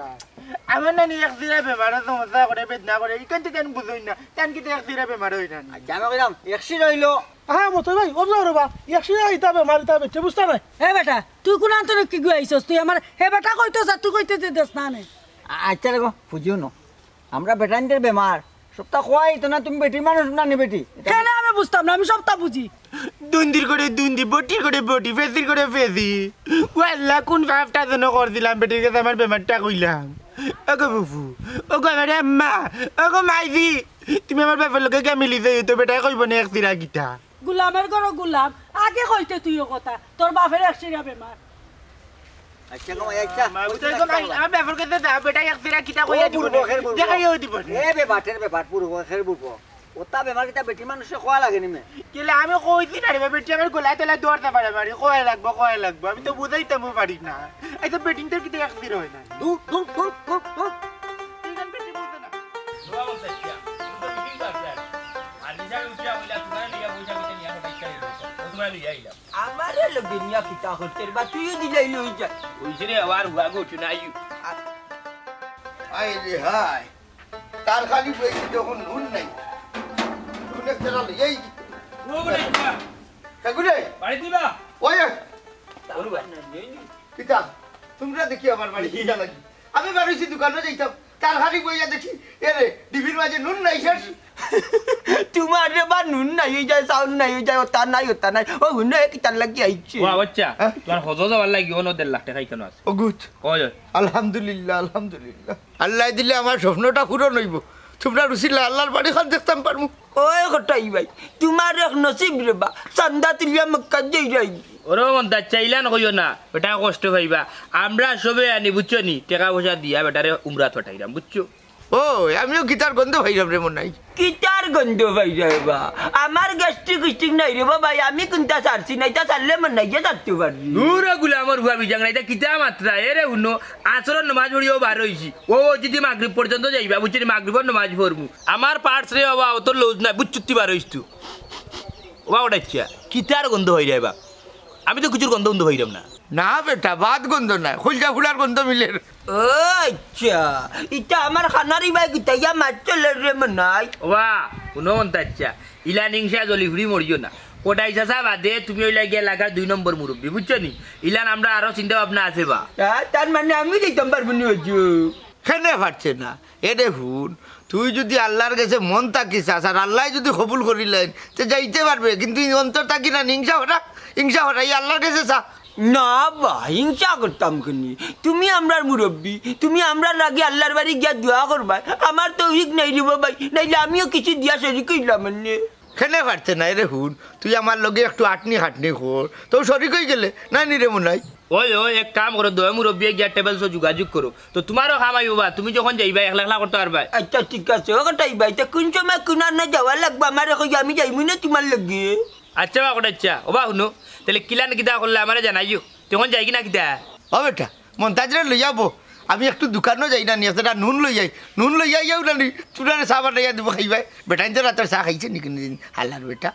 Speaker 1: আমার নানি এক দিনের বেমার সমস্যা করে বেদনা করে ইকান তো তেন বুঝই না তেন কিতা এক দিনের বেমার হই না
Speaker 6: জানো কইলাম 100 রইলো
Speaker 5: হ্যাঁ মতো ভাই অবজাও রে বা একশো আইতাবে মারিতাবে তে বুঝতা নাই
Speaker 7: হে বেটা তুই কোন আন্তর কি গুয়াইছস তুই আমার হে বেটা কইতো যা তুই কইতে দেস না নে
Speaker 6: আচ্ছা রে গো বুঝিও না আমরা বেটানদের বেমার সপ্তাহ খোয়াই তো না তুমি বেটি মানুষ না নি বেটি
Speaker 7: কেন আমি বুঝতাম না আমি সবটা বুঝি
Speaker 1: দুন্দির করে দুন্দি বটির করে বটি ফেসির করে ফেসি ওয়াল্লা কোন ভাবটা যেন করছিলাম বেটির কাছে আমার বেমারটা কইলাম ওগো বুফু ওগো আমার আম্মা ওগো মাইজি তুমি আমার বাপের লোকে কে মিলি যাই তো বেটাই কইব না এক সিরা গীতা
Speaker 7: গুলামের ঘর গুলাম আগে কইতে তুইও কথা তোর বাপের একশিরা বেমার
Speaker 6: আচ্ছা কমাই আচ্ছা
Speaker 1: আমার বাপের কাছে যা বেটাই এক সিরা গীতা কইয়া দিব দেখাইও দিব
Speaker 6: এ বেবাটের পূর্বশের বুড়বো ওটা বেমার কিতা বেটি মানুষে খোয়া লাগে নিমে
Speaker 1: কেলে আমি কইছি না রে বেটি আমার গোলায় তোলা দৌড়তে পারে মারি কয় লাগবো আমি তো বুঝাইতে পারি না এই তো বেটিং তোর কিতে এক সিরা হয় না
Speaker 6: দূর
Speaker 3: আমার লগে নিয়া কিতা হচ্ছে বা তুইও দিলাই লই যা
Speaker 4: ওইছে রে আবার হুয়া গো চুনাই
Speaker 1: আই রে হাই তার খালি বইছি যখন নুন নাই নুন একটা এই
Speaker 4: ও বলে না
Speaker 1: কাগুরে
Speaker 4: বাড়ি দিবা
Speaker 1: ওই
Speaker 3: ওর বাই না
Speaker 1: পিতা তোমরা দেখি আমার বাড়ি হিজা লাগি আমি বাড়িছি দোকানে যাইতাম তার খালি বইয়া দেখি এরে ডিবির মাঝে নুন নাই শেষ
Speaker 3: তোমার রে বা নুন নাই হই যায় সাউন্ড নাই হই যায় ওটা নাই ও হুনে কিতা লাগি আইছে
Speaker 4: ও বাচ্চা তোমার হজো যাবার লাগি ও 1.5 লাখ টাকা কেন আছে
Speaker 1: ও গুড
Speaker 4: ওই
Speaker 1: আলহামদুলিল্লাহ আল্লাহ দিলে আমার স্বপ্নটা পূরণ হইব তোমরা রুচিলে আল্লাহর বাড়ি খান দেখতাম পারমু
Speaker 3: ওই কটাই ভাই তোমার এক নসিব রে বা চান্দা তুলিয়া মক্কা যাই যাই
Speaker 4: ওরে মন্দা চাইলা নকইও না বেটা কষ্ট পাইবা আমরা সবে আনি বুঝছো নি টাকা পয়সা দিয়া বেটারে উমরা থটাইরাম বুঝছো
Speaker 1: ও আমিও গীতার গন্ধ ভাইরাম রে মন নাই
Speaker 3: কিতার গন্ধ ভাই রে বা আমার গ্যাস্ট্রিক নাই রে বা ভাই আমি কোনটা সারছি না এটা সারলে মন নাই যে সারতে পারি
Speaker 4: নূরে গুলামর হুয়া বিজাং না এটা কিতা মাত্রা এরে হুনো আসরের নামাজ পড়িও বার হইছি ও যদি মাগরিব পর্যন্ত যাইবা বুঝছি মাগরিবের নামাজ পড়মু আমার পার্টস রে বাবা অত লউজ না বুঝছুতি বার হইছ তু ওবা ওটাচ্ছা কিতার গন্ধ হই রে বা আমি তো কিছুর গন্ধ হইরাম না
Speaker 1: না বেটা বাদ গন্ধ না খুলজা ফুলার গন্ধ মিলে
Speaker 3: আচ্ছা এটা আমার খানারি ভাই কিতা ইয়া মাছ চলে রে মন নাই
Speaker 4: ওবা শুনো মন্তাচ্ছা ইলা নিংসা জলি ফুড়ি মরিও না কোটাই চাষা বাদে তুমি ওই লাগিয়ে লাগার 2 নম্বর মুরব্বী বুঝছো নি ইলান আমরা আরো চিন্তা ভাবনা আছে বা
Speaker 3: তার মানে আমি যাইতাম পারবো নি হজু
Speaker 1: খেলে পারছে না এ দেখুন তুই যদি আল্লাহর কাছে মন থাকিস আর আল্লাহ যদি কবুল করিলেন তো যাইতে পারবে কিন্তু অন্তর থাকি না হিংসা হঠাই আল্লাহর কাছে চা
Speaker 3: না বা হিংসা করতাম কেনি তুমি আমরার মুরব্বী তুমি আমরা লাগে আল্লাহর বাড়ি গিয়া দোয়া করবা আমার তো ঠিক নাই রে ভাই নাইলে আমিও কিছু দিয়া সরি কইলাম মানে
Speaker 1: খেলে পারছে না রে হুন তুই আমার লগে একটু আটনি খাটনি কর তো সরি কই গেলে না নি রে মনে হয়
Speaker 4: ওই এক কাম করো দয় মুরব্বী গিয়া টেবিল সো যোগাযোগ করো তো তোমারও খাম আইবা তুমি যখন যাইবা 1 লাখ করতে পারবা
Speaker 3: আচ্ছা ঠিক আছে ওটাই ভাই তা কোন সময় কোনা না যাওয়া লাগবে আমার কই আমি যাইমু না তোমার লাগে
Speaker 4: আচ্ছা বা কোটাচ্ছা ওবা শুনো তাহলে কিলান কিতা করলে আমারে জানাইও তখন যাই কিনা কিতা
Speaker 1: ও বেটা মন্তাজরে লই যাবো আমি একটু দোকানও যাই না নিয়ে নুন লই যাই না চুলার চা বানাইয়া দিব খাইবাই বেটাই তো রাতের চা খাইছে নি কোনদিন হালার বেটা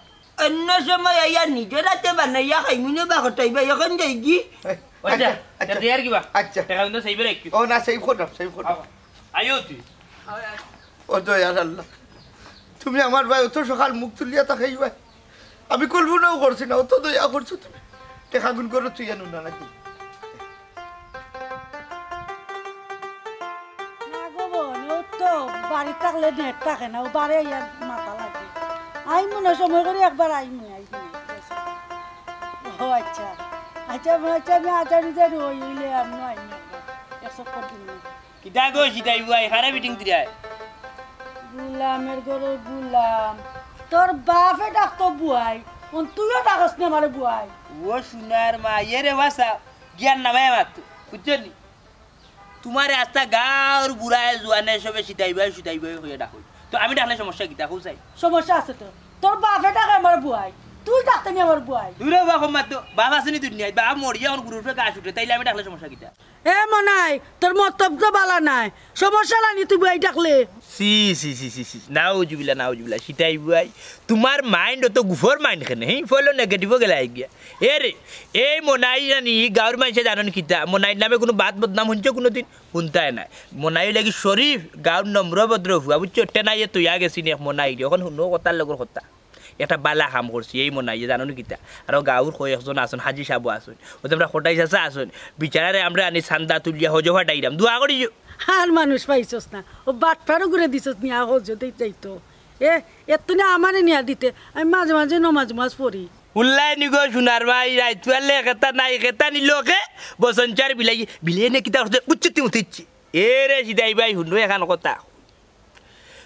Speaker 3: অন্য সময় আইয়া নিজের রাতে বানাইয়া খাইমু না বা কোটাই ভাই এখন যাই কি
Speaker 4: আচ্ছা আচ্ছা দেয়ার কিবা
Speaker 1: আচ্ছা
Speaker 4: টাকা কিন্তু সেইবে রাখি
Speaker 1: ও না সেই ফটো
Speaker 4: আইও তুই
Speaker 1: ও দয়াল আল্লাহ তুমি আমার ভাই অত সকাল মুখ তুলিয়া তা খাইবাই আমি কল্পনাও করছি না অত দয়া করছো তুমি টেকা গুণ করো তুই জানো না নাকি
Speaker 7: না গো বোন ও তো বাড়ি থাকলে নেট থাকে না ও বাড়ি আইয়া মাথা লাগে আইমু না সময় করে একবার আইমু ও আচ্ছা আচ্ছা আমি আচারিতে রইলে আমি আইমু একশো দিন
Speaker 4: কিতা গো সিতাই বুয়াই হারে মিটিং দিরা
Speaker 7: গুলামের ঘরে গুলাম তোর বাপে ডাকতো বুয়াই তুইও ডাকস না আমার বুয়াই
Speaker 4: ও সোনার মা এরে বাসা জ্ঞান নামায় মাত বুঝছো নি তোমার আস্তা গাঁর বুড়ায় জোয়ানে সবে সিতাইবাই হয়ে ডাকো তো আমি ডাকলে সমস্যা কিতা খুঁজাই
Speaker 7: সমস্যা আছে তো তোর বাপে ডাকে আমার বুয়াই তুই ডাকতে নি আমার বুয়াই
Speaker 4: দূরে বাবা মাত বাবা আসেনি দুনিয়ায় বাবা মরি এখন গুরুর গাছ উঠে তাইলে আমি ডাকলে সমস্যা কিতা
Speaker 7: এ মনাই তোর মতলব তো বালা নাই সমস্যা নাই তুই বুয়াই ডাকলে
Speaker 4: সি নাউজুবিল্লা সিতাই বুয়াই তোমার মাইন্ড অত গুফর মাইন্ড খেনে হি ফলো নেগেটিভ গেলে আই গিয়া এরে এই মনাই জানি গাঁর মানুষে জানেন কিতা মনাই নামে কোনো বাদ বদনাম শুনছো কোনোদিন শুনতাই নাই মনাই লাগি শরীফ গাঁর নম্র ভদ্র হুয়া বুঝছো টেনাইয়ে তৈয়া গেছি নি মনাই এখন শুনো কথার লগর কথা একটা বালা কাম করছি এই মনাই জানো কিতা আর গাঁর কয়েকজন আসুন হাজি সাবু আসুন ওদের আমরা খটাই চাষা আসুন বিচারারে আমরা আনি চান্দা তুলিয়া হজ ফাটাইলাম দোয়া করিছো
Speaker 7: আর মানুষ পাইছস না ও বাট ফারও ঘুরে দিছস নিয়া হজ যাইতো এত না আমারে নিয়া দিতে আমি মাঝে মাঝে নমাজ পড়ি
Speaker 4: উল্লাই নিগো সোনার ভাই রাইতুয়ালে খেতা নাই খেতা নিলোকে বসঞ্চার বিলাই বিলে নে কিতা হচ্ছে বুঝছি উঠিছি এ রে সিদাই ভাই শুনো এখন কথা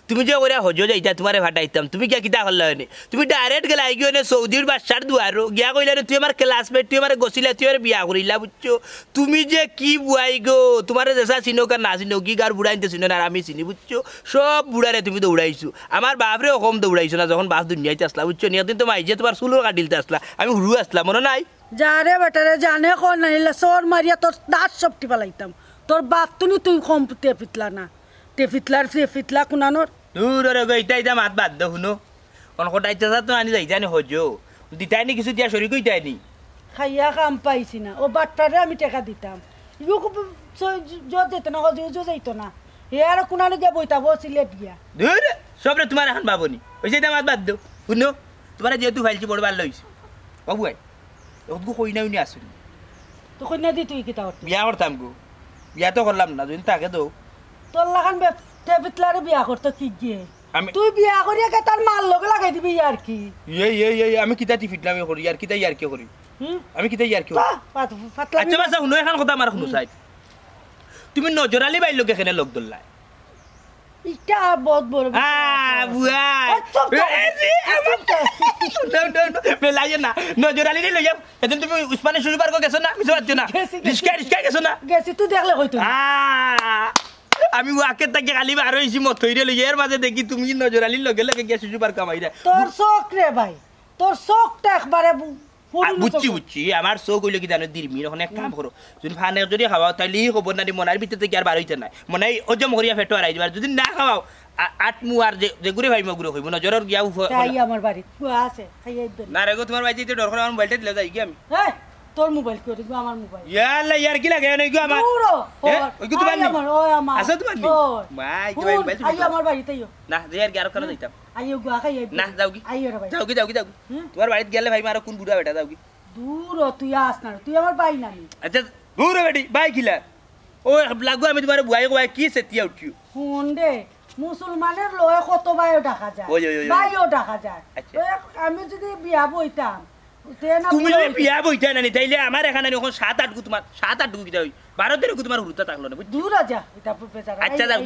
Speaker 4: তুমি যে ওরা হজো যাইতা তোমারে ভাটাইতাম তুমি কিয়া কিতা করলে হয়নি তুমি ডাইরেক্ট গেলা গিয়ে নে সৌদির বাসার দুয়ার গিয়া কইলে তুই আমার ক্লাসমেট তুই আমার গছিলা তুই আমার বিয়া করিলা বুঝছো তুমি যে কি বুয়াই গো তোমার যেসা চিনো কার না চিনো কি গার বুড়াইতে চিনো না আমি চিনি বুঝছো সব বুড়ারে তুমি দৌড়াইছো আমার বাপরে কম দৌড়াইছো না যখন বাপ দুনিয়াতে আসলা বুঝছো নিয়দিন তোমার যে তোমার চুলোর কাটিলতে আসলা আমি হুরু আসলাম মনে নাই
Speaker 7: যারে বেটারে জানে কোন নাইলে সর মারিয়া তোর দাঁত সবটি পালাইতাম তোর বাপ তুই কম টেপিতলা না টেপিতলা কোনানোর
Speaker 4: দূর রে গো ইটা মাত বাদ দে শুনো অনকটা ইচ্ছা তো আনি যাই জানি হজো দিতাইনি কিছু দিয়া সরি কইতাইনি
Speaker 7: খাইয়া কাম পাইছি না ও বাট্টারে আমি টাকা দিতাম ইউক জোর দিত না হজু যাইতো না হে আর কোনানো গিয়া বইতাবো সিলেট গিয়া
Speaker 4: দূর সবরে তোমার এখন বাবনি ওইসে এটা মাত বাদ দো শুনো তোমার যেহেতু ফাইলছি পড়বার লইছি বাবু আই ওদগু কই নাও নি আসুন
Speaker 7: তো কই না দি তুই কিতা করতি
Speaker 4: বিয়া করতাম গো বিয়া তো করলাম না যদি তাকে দো
Speaker 7: তোর লাগান টেপিতলারে বিয়া করতে কি গিয়ে তুই বিয়া করিয়া কে তার মাল লগে লাগাই দিবি আর কি
Speaker 4: এই আমি কিতা টিফিটলামি করি আর কিতা ইয়ার কি করি আমি কিতা ইয়ার কি করি আচ্ছা বাসা শুনো এখন কথা আমার শুনো সাইড তুমি নজরালি বাইর লোকে এখানে লোক দল্লাই
Speaker 7: ইটা বহুত বড়
Speaker 4: বুয়া পেলাইয়ে না নজরালি রে লইয়া এদিন তুমি উসমানে শুরু পার্ক গেছো না মিছো পাচ্ছ না রিস্কা গেছো না
Speaker 7: গেছি তুই দেখলে কই তুই
Speaker 4: আমি ওয়াকে তাকে খালি বার হইছি মথইরে লই এর মাঝে দেখি তুমি নজরালি লগে লগে গিয়া শুরু পার্ক কামাইরা
Speaker 7: তোর চোখ রে ভাই তোর চোখটা একবারে
Speaker 4: বুঝছি আমার চোখ হইলে কি জানো দিরমি এখন এক কাম করো যদি ফানে যদি খাওয়াও তাহলে খবর না দি মনার ভিতরে কি আর বার হইতে নাই মনে ওজম করিয়া ফেটো আর আইবার যদি না খাওয়াও আটমু আর যে গুড়ে ভাই মগুড়ে হইব নজরের গিয়া
Speaker 7: তাই আমার বাড়ি আছে খাইয়া দিবেন
Speaker 4: না রে গো তোমার বাড়িতে ডর করে আমার মোবাইলটা দিলে যাই কি আমি
Speaker 7: তোর মোবাইল করে গো আমার মোবাইল
Speaker 4: ইয়ালা ইয়ার কি লাগে নাই গো আমার
Speaker 7: পুরো
Speaker 4: ওই কি তোমার
Speaker 7: আমার ও আমার
Speaker 4: আছে তোমার নি ভাই কি ভাই মোবাইল
Speaker 7: আই আমার বাড়িতে আইও
Speaker 4: না যে আর আর করে যাইতাম
Speaker 7: আইও গো খাইয়া
Speaker 4: না যাও কি
Speaker 7: আইও রে ভাই
Speaker 4: যাও কি তোমার বাড়িতে গেলে ভাই মারো কোন বুড়া বেটা যাও কি
Speaker 7: দূর তুই আস না তুই আমার ভাই না
Speaker 4: আচ্ছা দূর বেটি ভাই খিলা ও লাগো আমি তোমার বুয়াই কই কি সেতিয়া উঠিও
Speaker 7: শুন দে মুসলমানের লয়ে কত ভাইও দেখা যায় ভাইও দেখা যায় আমি যদি বিয়া বইতাম
Speaker 4: তুমি যদি বিয়া বইতা না তাইলে আমার এখানে এখন 7-8 গু তোমার 7-8 গু কিটা হই 12-13 গু তোমার হুরুতা থাকলো না
Speaker 7: দূর যা এটা বেচারা
Speaker 4: আচ্ছা যাও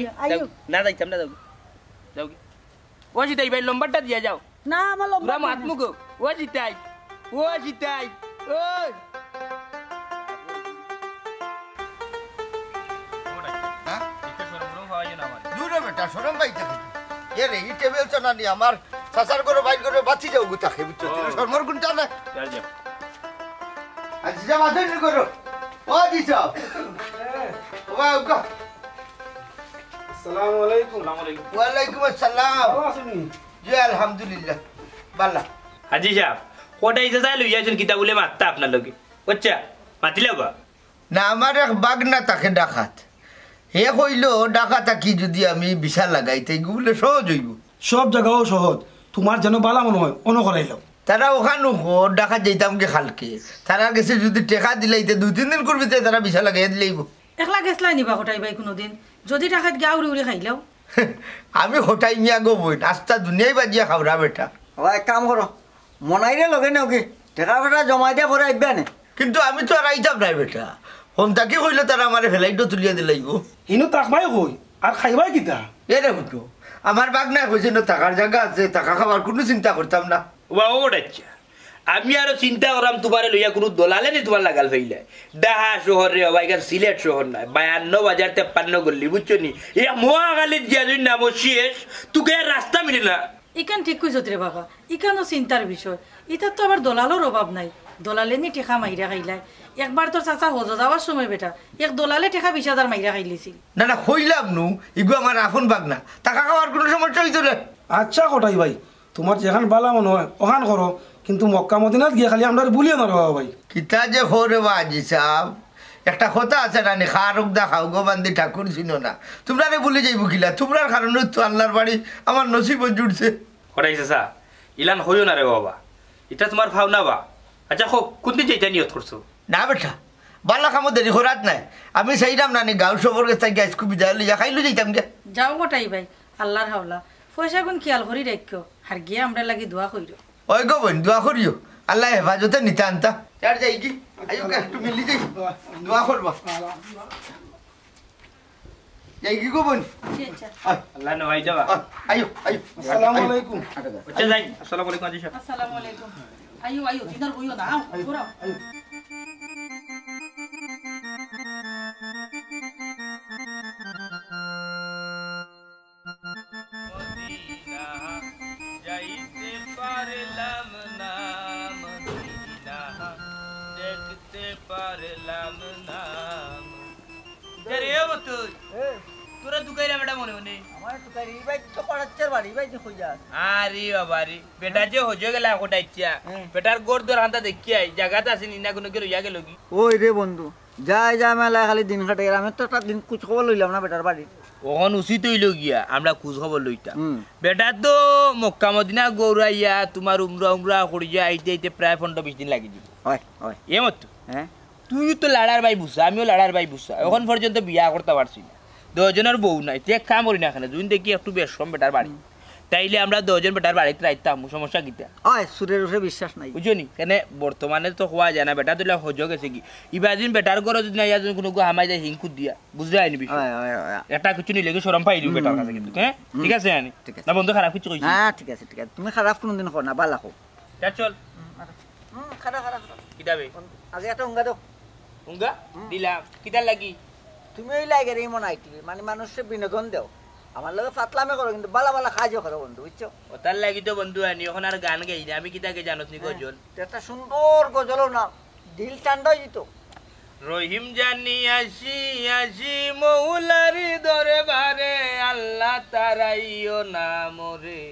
Speaker 4: না যাইতাম না যাও কি ও জিতাই ভাই নম্বরটা দিয়া যাও
Speaker 7: না আমার লম্বা
Speaker 4: রাম হাত মুগো ও জিতাই ওই
Speaker 8: দূরে বেটা সরম বাইতে এ রে ই টেবিল চানানি আমার সাসার করে বাইর করে বাঁচি যাও গুতা খেয়ে বুঝছো তুই শর্মর গুণটা না আচ্ছা যা মাথা নি করো ও দিছো ও গো
Speaker 5: আসসালামু আলাইকুম
Speaker 8: ওয়া আলাইকুম আসসালাম জি আলহামদুলিল্লাহ বালা
Speaker 4: হাজি সাহেব কোটাই যা লইয়াছেন কিতাব বলে মাত্তা আপনার লগে আচ্ছা মাতিলে বা
Speaker 8: না আমার এক বাগনা তাকে ডাকাত হে কইল ডাকাতা কি যদি আমি বিশাল লাগাইতে গুলে সহজ হইব
Speaker 5: সব জায়গাও সহজ তোমার যেন বালা মনে হয় অন করাইলাম
Speaker 8: তারা ওখানে ডাকাত যাইতাম কে খালকে তারা গেছে যদি টেকা দিলাইতে 2-3 দিন করবি তারা বিশাল লাগাই দিলাইব
Speaker 2: একলা গেছলাই নিবা হটাই ভাই কোনোদিন যদি টাকাত গা উড়ি উড়ি খাইলাও
Speaker 8: আমি হটাই নিয়া গো বই নাস্তা দুনিয়াই বাজিয়া খাওরা বেটা
Speaker 6: ও এক কাম করো মনাইরে লগে নাও কি টাকা ফাটা জমা দিয়া পরে আইবা না
Speaker 8: কিন্তু আমি তো আর আইতাম নাই বেটা হন্তাকি কইলে তারা আমার ফেলাইটো তুলিয়া দিলাইব
Speaker 5: ইনো তাকবাই কই আর খাইবাই কিতা
Speaker 8: এ রে বুঝো আমার বাগনা কইছে না টাকার জায়গা আছে টাকা খাবার কোনো চিন্তা করতাম না
Speaker 4: ওটা আমি আরো চিন্তা করাম তোমার লইয়া কোনো দলালে নি তোমার লাগাল ফেইলে ডাহা শহর রে বাইকার সিলেট শহর নাই 52,53 গল্লি বুঝছো নি এ মহাকালীর জিয়াজুর নাম শেষ তোকে রাস্তা মিলে না
Speaker 2: ইকান ঠিক কইছত রে বাবা ইকানো চিন্তার বিষয় ইতার তো আবার দলালের অভাব নাই দলালে নি টেকা মাইরা খাইলাই একবার তোর চাচা হজ যাওয়ার সময় বেটা এক দলালে টেকা 20,000 মাইরা খাইলিছিল
Speaker 8: না না কইলাম নু ইগু আমার আপন বাগনা টাকা খাওয়ার কোনো সমস্যা হইতো না
Speaker 5: আচ্ছা কোটাই ভাই তোমার যেখান বালা মনে হয় ওখান করো কিন্তু মক্কা মদিনাত গিয়ে খালি আমরা ভুলিয়ে না বাবা ভাই
Speaker 8: কিতা যে হরে বাজি সাহ একটা কথা আছে না খারক দা খাও গো বান্দি ঠাকুর ছিল না তোমরা রে ভুলে যাইব কিলা তোমরার কারণে তো আল্লাহর বাড়ি আমার নসিব জুড়ছে
Speaker 4: ওটাই চাচা ইলান হইও না রে বাবা এটা তোমার ভাবনা বা আচ্ছা হোক কোনদিন যেটা নিয়ত করছো
Speaker 8: না বেটা বালা খামো দেরি করাত নাই আমি চাইলাম না গাঁও সবর গেছে গ্যাস খুবই যাই লইয়া খাইলো যাইতাম গে
Speaker 2: যাও গোটাই ভাই আল্লাহর হাওলা পয়সা গুণ খেয়াল করি রাখিও আর গিয়ে আমরা লাগি দোয়া কইরো
Speaker 8: ওই গো বোন দোয়া করিও আল্লাহ হেফাজতে নিতে আনতা চার যাই কি আইও একটু মিলি যাই দোয়া করবা যাই কি গো বোন
Speaker 4: আল্লাহ নওয়াই যাবা
Speaker 8: আইও আইও
Speaker 5: আসসালামু আলাইকুম
Speaker 4: আচ্ছা যাই আসসালামু আলাইকুম হাজি সাহেব
Speaker 2: আসসালামু আলাইকুম আইও আইও দিনার বইও না আও ঘোরাও
Speaker 4: যাইতে পারলাম না মদিনা দেখতে পারলাম না রে ও তুই তোরা দুকাইরা বেটা মনে মনে
Speaker 6: আমার তো কারি ভাই তো করাচ্ছার বাড়ি ভাই যে কইয়া
Speaker 4: আরে বাবারি বেটা যে হজে গেলা কোটা ইচ্ছা বেটার গোর দর হান্তা দেখি আই জায়গাতে আছে নিনা কোনো কি রইয়া গেল কি
Speaker 6: ওই রে বন্ধু যাই যা মেলা খালি দিন কাটে আমি তো একটা দিন কুছ খবর লইলাম না বেটার বাড়ি
Speaker 4: ওখান উচিত হইল গিয়া আমরা খোঁজ খবর লইতাম বেটা তো মক্কা মদিনা গৌরাইয়া তোমার উমরা করিয়া আইতে আইতে প্রায় 15-20 দিন লাগি যাব
Speaker 6: হয় হয়
Speaker 4: এ মত
Speaker 6: হ্যাঁ
Speaker 4: তুই তো লাড়ার ভাই বুঝা আমিও লাড়ার ভাই বুঝা এখন পর্যন্ত বিয়া করতে পারছি না 10 জনের বউ নাই তুই এক কাম করি না এখানে যদি দেখি একটু বেশম বেটার বাড়ি তাইলে আমরা 10 জন বেটার বাড়িতে রাইতাম সমস্যা কিতা
Speaker 6: হয় সুরের উপরে বিশ্বাস নাই
Speaker 4: বুঝনি কেন বর্তমানে তো হওয়া যায় না বেটা দিলে হজ গেছে কি ইবাদিন বেটার ঘর যদি নাই যদি কোনো হামাই যায় হিংকুত দিয়া বুঝলে আইনি
Speaker 6: হয় হয় হয়
Speaker 4: এটা কিছু নিলে শরম পাইলি বেটার কাছে কিন্তু হ্যাঁ ঠিক আছে আনি না বন্ধু খারাপ কিছু কইছি
Speaker 6: হ্যাঁ ঠিক আছে তুমি খারাপ কোনদিন কর না বালা কো
Speaker 4: চল
Speaker 6: খারাপ খারাপ
Speaker 4: কিতাবে
Speaker 6: আগে একটা উঙ্গা দাও
Speaker 4: উঙ্গা দিলাম কিতার লাগি
Speaker 6: তুমি ওই লাগে রে মন আইটিভি মানে মানুষের বিনোদন দাও আমার লগে ফাতলামে করো কিন্তু বালা বালা কাজও করো বন্ধু বুঝছো
Speaker 4: ওটার লাগি তো বন্ধু আনি এখন আর গান গাই না আমি কিতাকে জানোস নি গজল
Speaker 6: একটা সুন্দর গজলও না দিল ঠান্ডা হয়ে যেত
Speaker 4: রহিম জানি আসি আসি মৌলারি দরবারে আল্লাহ তারাইও না মরে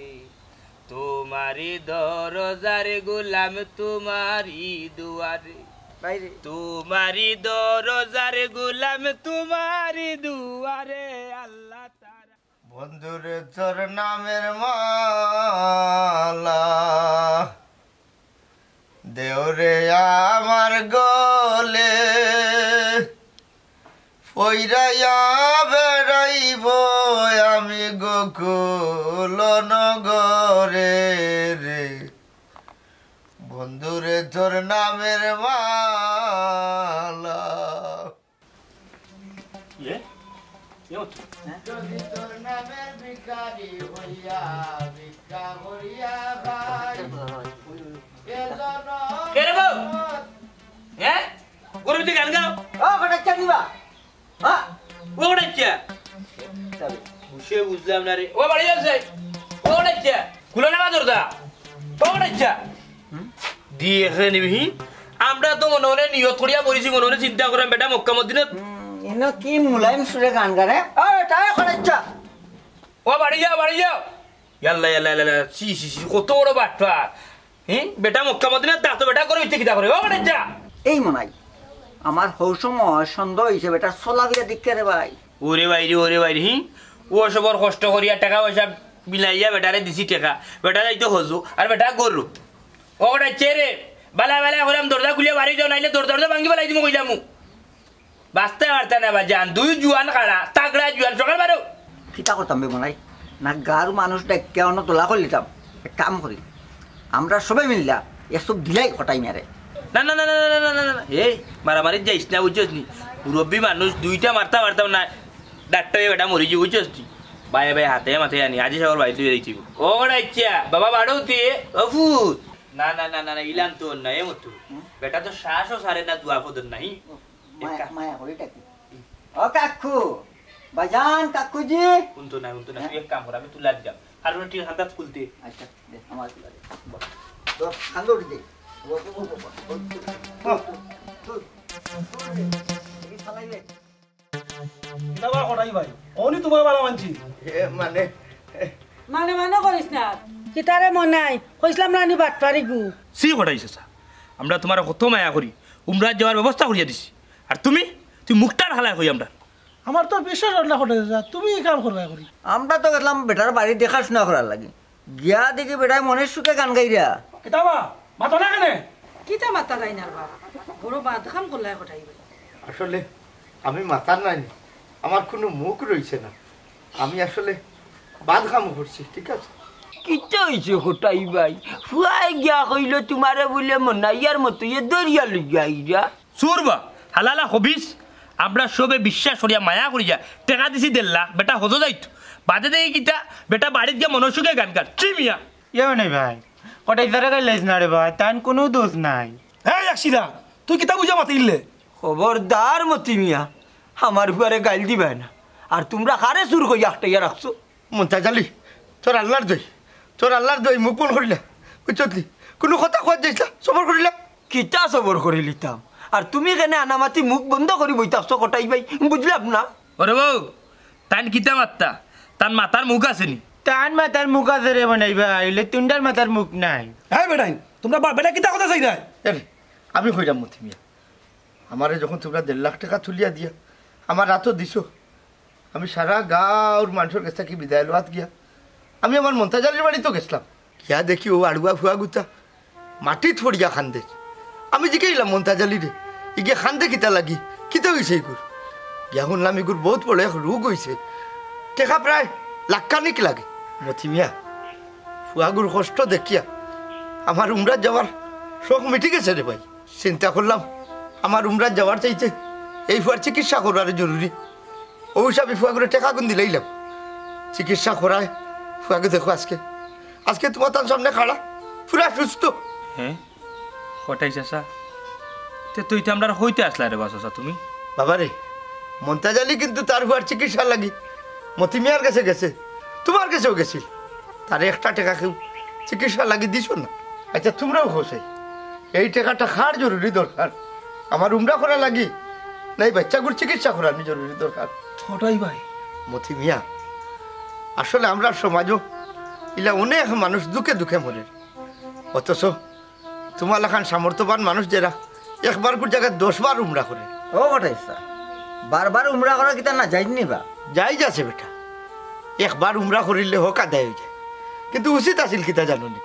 Speaker 4: তোমারি দরজারে গোলাম তোমারি দুয়ারে
Speaker 6: বাইরে
Speaker 4: তোমারি দরজারে গোলাম তোমারি দুয়ারে আল্লাহ তারা
Speaker 8: বন্ধুরে তোর নামের মালা দেওরে আমার গলে পইরাইয়া বেড়াইব আমি গোকুল নগরে রে বন্ধুরে তোর নামের মালা যদি তোর নামের ভিখারি হইয়া ভিক্ষা করিয়া ভাই
Speaker 4: কে রে বউ? হ্যাঁ ওর ভিতরে গান গাও
Speaker 6: ও কটা চালিবা হ্যাঁ
Speaker 4: ও ডাচ্চা বুঝে বুঝলাম না রে ও বাড়ি যাচ্ছে ও ডাচ্চা খুলো না দরজা ও ডাচ্চা দিয়ে নিবি আমরা তো মনে মনে নিয়ত করিয়া বলেছি মনে মনে চিন্তা করাম বেটা মক্কা মদিনা
Speaker 6: এনো কি মুলায়ম সুরে গান গারে ও টাকা খরচা
Speaker 4: ও বাড়ি যাও ইয়াল্লা ইয়াল্লা ইয়াল্লা সি সি সি কত বড় বাট্টা হ্যাঁ বেটা মক্কা মদিনা তা তো বেটা করে ইচ্ছে কিতা করে ও ডাচ্চা
Speaker 6: এই মনাই আমার হৌসময় সন্দেহ হয়েছে বেটা চলা বিয়া দিকে রে ভাই
Speaker 4: ওরে বাইরে হি ও সবর কষ্ট করিয়া টাকা পয়সা বিলাইয়া বেটারে দিছি টাকা বেটা যাইতো হজু আর বেটা গরু ও ডাচ্চে রে বালা হলাম দরজা খুলিয়া বাড়ি যাও নাইলে দরজা ভাঙ্গি বেলাই দিব কইলাম বাঁচতে পারতা না বা জান দুই জুয়ান খাড়া তাগড়া জুয়ান সকাল বারো
Speaker 6: কিতা করতাম বে মনাই না গার মানুষ ডেকে অন্য তোলা করলিতাম এক কাম করি আমরা সবাই মিললা এসব দিলাই কটাই মেরে
Speaker 4: না না না না না না না এই মারামারি যাইস না বুঝছিস নি মুরব্বী মানুষ দুইটা মারতাম না ডাক্তার বেটা মরিছি বুঝছিস নি ভাই হাতে মাথায় আনি আজি সাগর ভাই তুই দেখছি ও ডাইচ্ছা বাবা বাড়ো তুই অফুত না না না না ইলাম তো না এ মতো বেটা তো শ্বাসও সারে না দুয়া পদর নাই
Speaker 6: মায়া করি ডাকি ও কাকু বাজান কাকুজি
Speaker 4: শুনতো না তুই এক কাম কর আমি তুলা যাম আর ঠিক হাতাত খুলতে
Speaker 6: আচ্ছা দে আমার তুলা দে তো খান্দড়ি দে
Speaker 5: কটাই ভাই অনি তোমার বালা মানছি
Speaker 8: মানে
Speaker 7: মানে মানে করিস না কিতারে মনাই কইসলাম না নি বাট পারি গু
Speaker 4: সি ঘটাইছে স্যার আমরা তোমার কত মায়া করি উমরাজ যাওয়ার ব্যবস্থা করিয়া দিছি আর তুই মুখটার হালায় হই আমরা
Speaker 5: আমার তো বিশ্বাস না কটা তুমি এই কাম করবা করি
Speaker 6: আমরা তো গেলাম বেটার বাড়ি দেখাশোনা করার লাগে গিয়া দেখি বেটায় মনের সুখে গান গাইরা
Speaker 5: কিতাবা মাথা না কেনে
Speaker 2: কিতা মাতা যাই না বাবা বড় বাদ খাম করলে কোথায়
Speaker 8: আসলে আমি মাতার নাই আমার কোনো মুখ রয়েছে না আমি আসলে বাদ খামো করছি ঠিক আছে
Speaker 3: কিতা হয়েছে কোটাই ভাই ফুয়াই গিয়া কইল তোমারে বলে মনাইয়ার মতো এ দরিয়া লইয়া আইরা
Speaker 4: সুরবা হালালা হবিস আমরা সবে বিশ্বাস করিয়া মায়া করিয়া টেকা দিছি 1.5 লাখ বেটা হতো যাইতো বাদে দেখি কিতা বেটা বাড়িত গিয়া মনসুখে গান গান চিমিয়া
Speaker 1: ইয়ে নাই ভাই কটাই তারা গাইলাইছ না রে ভাই তার কোনো দোষ নাই
Speaker 5: হ্যাঁ একশিরা তুই কিতা বুঝা মাতিলে
Speaker 3: খবরদার মতি মিয়া আমার ফুয়ারে গাইল দিবে না আর তোমরা কারে চুর কই একটাইয়া রাখছো
Speaker 8: মন্তাজালি তোর আল্লাহর দই মুখ বন করিলা বুঝলি কোনো কথা কোয়া যাইছা সবর করিলা
Speaker 3: কিতা সবর করে লিতাম আর তুমি কেন আনামাতি মুখ বন্ধ করি বইতাছো কোটাই ভাই বুঝলাম না
Speaker 4: ওরে বউ তান কিতা মাত্তা তার মাথার মুখ আসেনি
Speaker 1: তার মাথার মুখ আছে রে বানাই ভাই তুন্ডার মাথার মুখ নাই
Speaker 5: হ্যাঁ বেটাই তোমরা বেটা কিতা কথা চাই যায়
Speaker 8: আমি কইলাম মতি মিয়া আমারে যখন তোমরা 1.5 লাখ টাকা তুলিয়া দিয়া আমার রাতও দিছো আমি সারা গাঁর মানুষের কাছে কি বিদায় লওয়াত গিয়া আমি আমার মন্তাজালির বাড়িতেও গেছিলাম গিয়া দেখি ও আড়ুয়া ফুয়া গুতা মাটিত পড়িয়া খান্দে আমি জিজ্ঞাইলাম মন্তাজালি রে ইগে খান্দে কিতা লাগি কিতা হয়েছে ইগুর গিয়া শুনলাম ইগুর বহুত বড় এক রোগ হয়েছে টেকা প্রায় লাখখানিক লাগে মতি মিয়া ফুয়াগুর কষ্ট দেখিয়া আমার উমরাত যাওয়ার শখ মিটি গেছে রে ভাই চিন্তা করলাম আমার উমরাত যাওয়ার চাইতে এই ফুয়ার চিকিৎসা করার জরুরি ও হিসাবে ফুয়াগুলো টেকা গুন দিলাইলাম চিকিৎসা করায় ফুয়াকে দেখো আজকে তোমার তার সামনে খাড়া পুরা সুস্থ
Speaker 4: হ্যাঁ কটাই চাষা তে তুই তো আমরা হইতে আসলা রে বাসা তুমি
Speaker 8: বাবা রে মন্তাজালি কিন্তু তার ফুয়ার চিকিৎসা লাগি মতি মিয়ার কাছে গেছে তোমার কাছেও গেছিল তার একটা টাকা কেউ চিকিৎসা লাগি দিছ না আচ্ছা তোমরাও হোসে এই টাকাটা খার জরুরি দরকার আমার উমরা করা লাগি নাই বাচ্চাগুর চিকিৎসা করার জরুরি দরকার
Speaker 5: ওটাই ভাই
Speaker 8: মতি মিয়া আসলে আমরা সমাজও ইলা অনেক মানুষ দুঃখে দুঃখে মরে অথচ তোমার লেখান সামর্থ্যবান মানুষ যারা একবার কোন জায়গায় 10 বার উমরা করে
Speaker 6: ও কটাই স্যার বারবার উমরা করা কিতা না যাইনি বা
Speaker 8: যাই যাচ্ছে বেটা একবার উমরা করিলে হোক আদায় হয়ে যায় কিন্তু উচিত আছিল কিতা জানো নি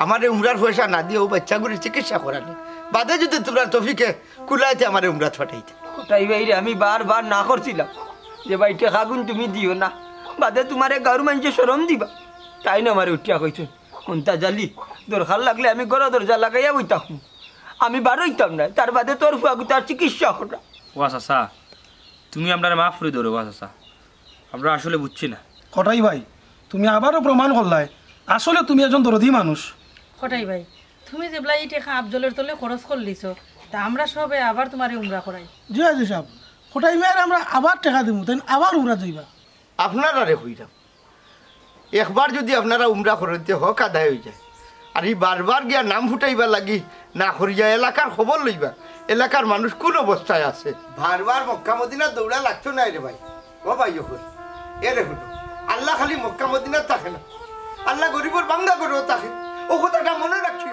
Speaker 8: আমার উমরার পয়সা না দিয়ে ও বাচ্চাগুলির চিকিৎসা করানি বাদে যদি তোমরা তফিকে কুলাইতে আমার উমরাত ফাটাইতে
Speaker 3: কোটাই ভাই রে আমি বারবার না করছিলাম যে ভাই টেকা গুণ তুমি দিও না বাদে তোমারে গাঁর মানুষে শরম দিবা তাই না আমার উঠিয়া কইছো কোনটা জালি দরকার লাগলে আমি গড় দরজা লাগাইয়া বইতাম আমি বারোইতাম না তার বাদে তোর ফুয়াগু তার চিকিৎসা করা
Speaker 4: ওয়া চাষা তুমি আমরা মাফ করে ধরো ওয়া চাষা আমরা আসলে বুঝছি না
Speaker 5: কটাই ভাই তুমি আবারও প্রমাণ করলাই আসলে তুমি একজন দরদি মানুষ
Speaker 2: কটাই ভাই তুমি যেবলা এই টেকা আফজলের তলে খরচ করলিছো তা আমরা সবে আবার তোমারে উমরা করাই
Speaker 5: জি আজি সাহেব কটাই মেয়ের আমরা আবার টাকা দিব তাই আবার উমরা যাইবা
Speaker 8: আপনারা রে হইলাম একবার যদি আপনারা উমরা করতে হোক আদায় হয়ে যায় আর এই বারবার গিয়া নাম ফুটাইবা লাগি না করিয়া এলাকার খবর লইবা এলাকার মানুষ কোন অবস্থায় আছে বারবার মক্কা মদিনা দৌড়া লাগতো না রে ভাই ও ভাই এ রে হলো আল্লাহ খালি মক্কা মদিনা থাকে না আল্লাহ গরিবর বাঙ্গা করেও থাকে ও কথাটা মনে রাখিও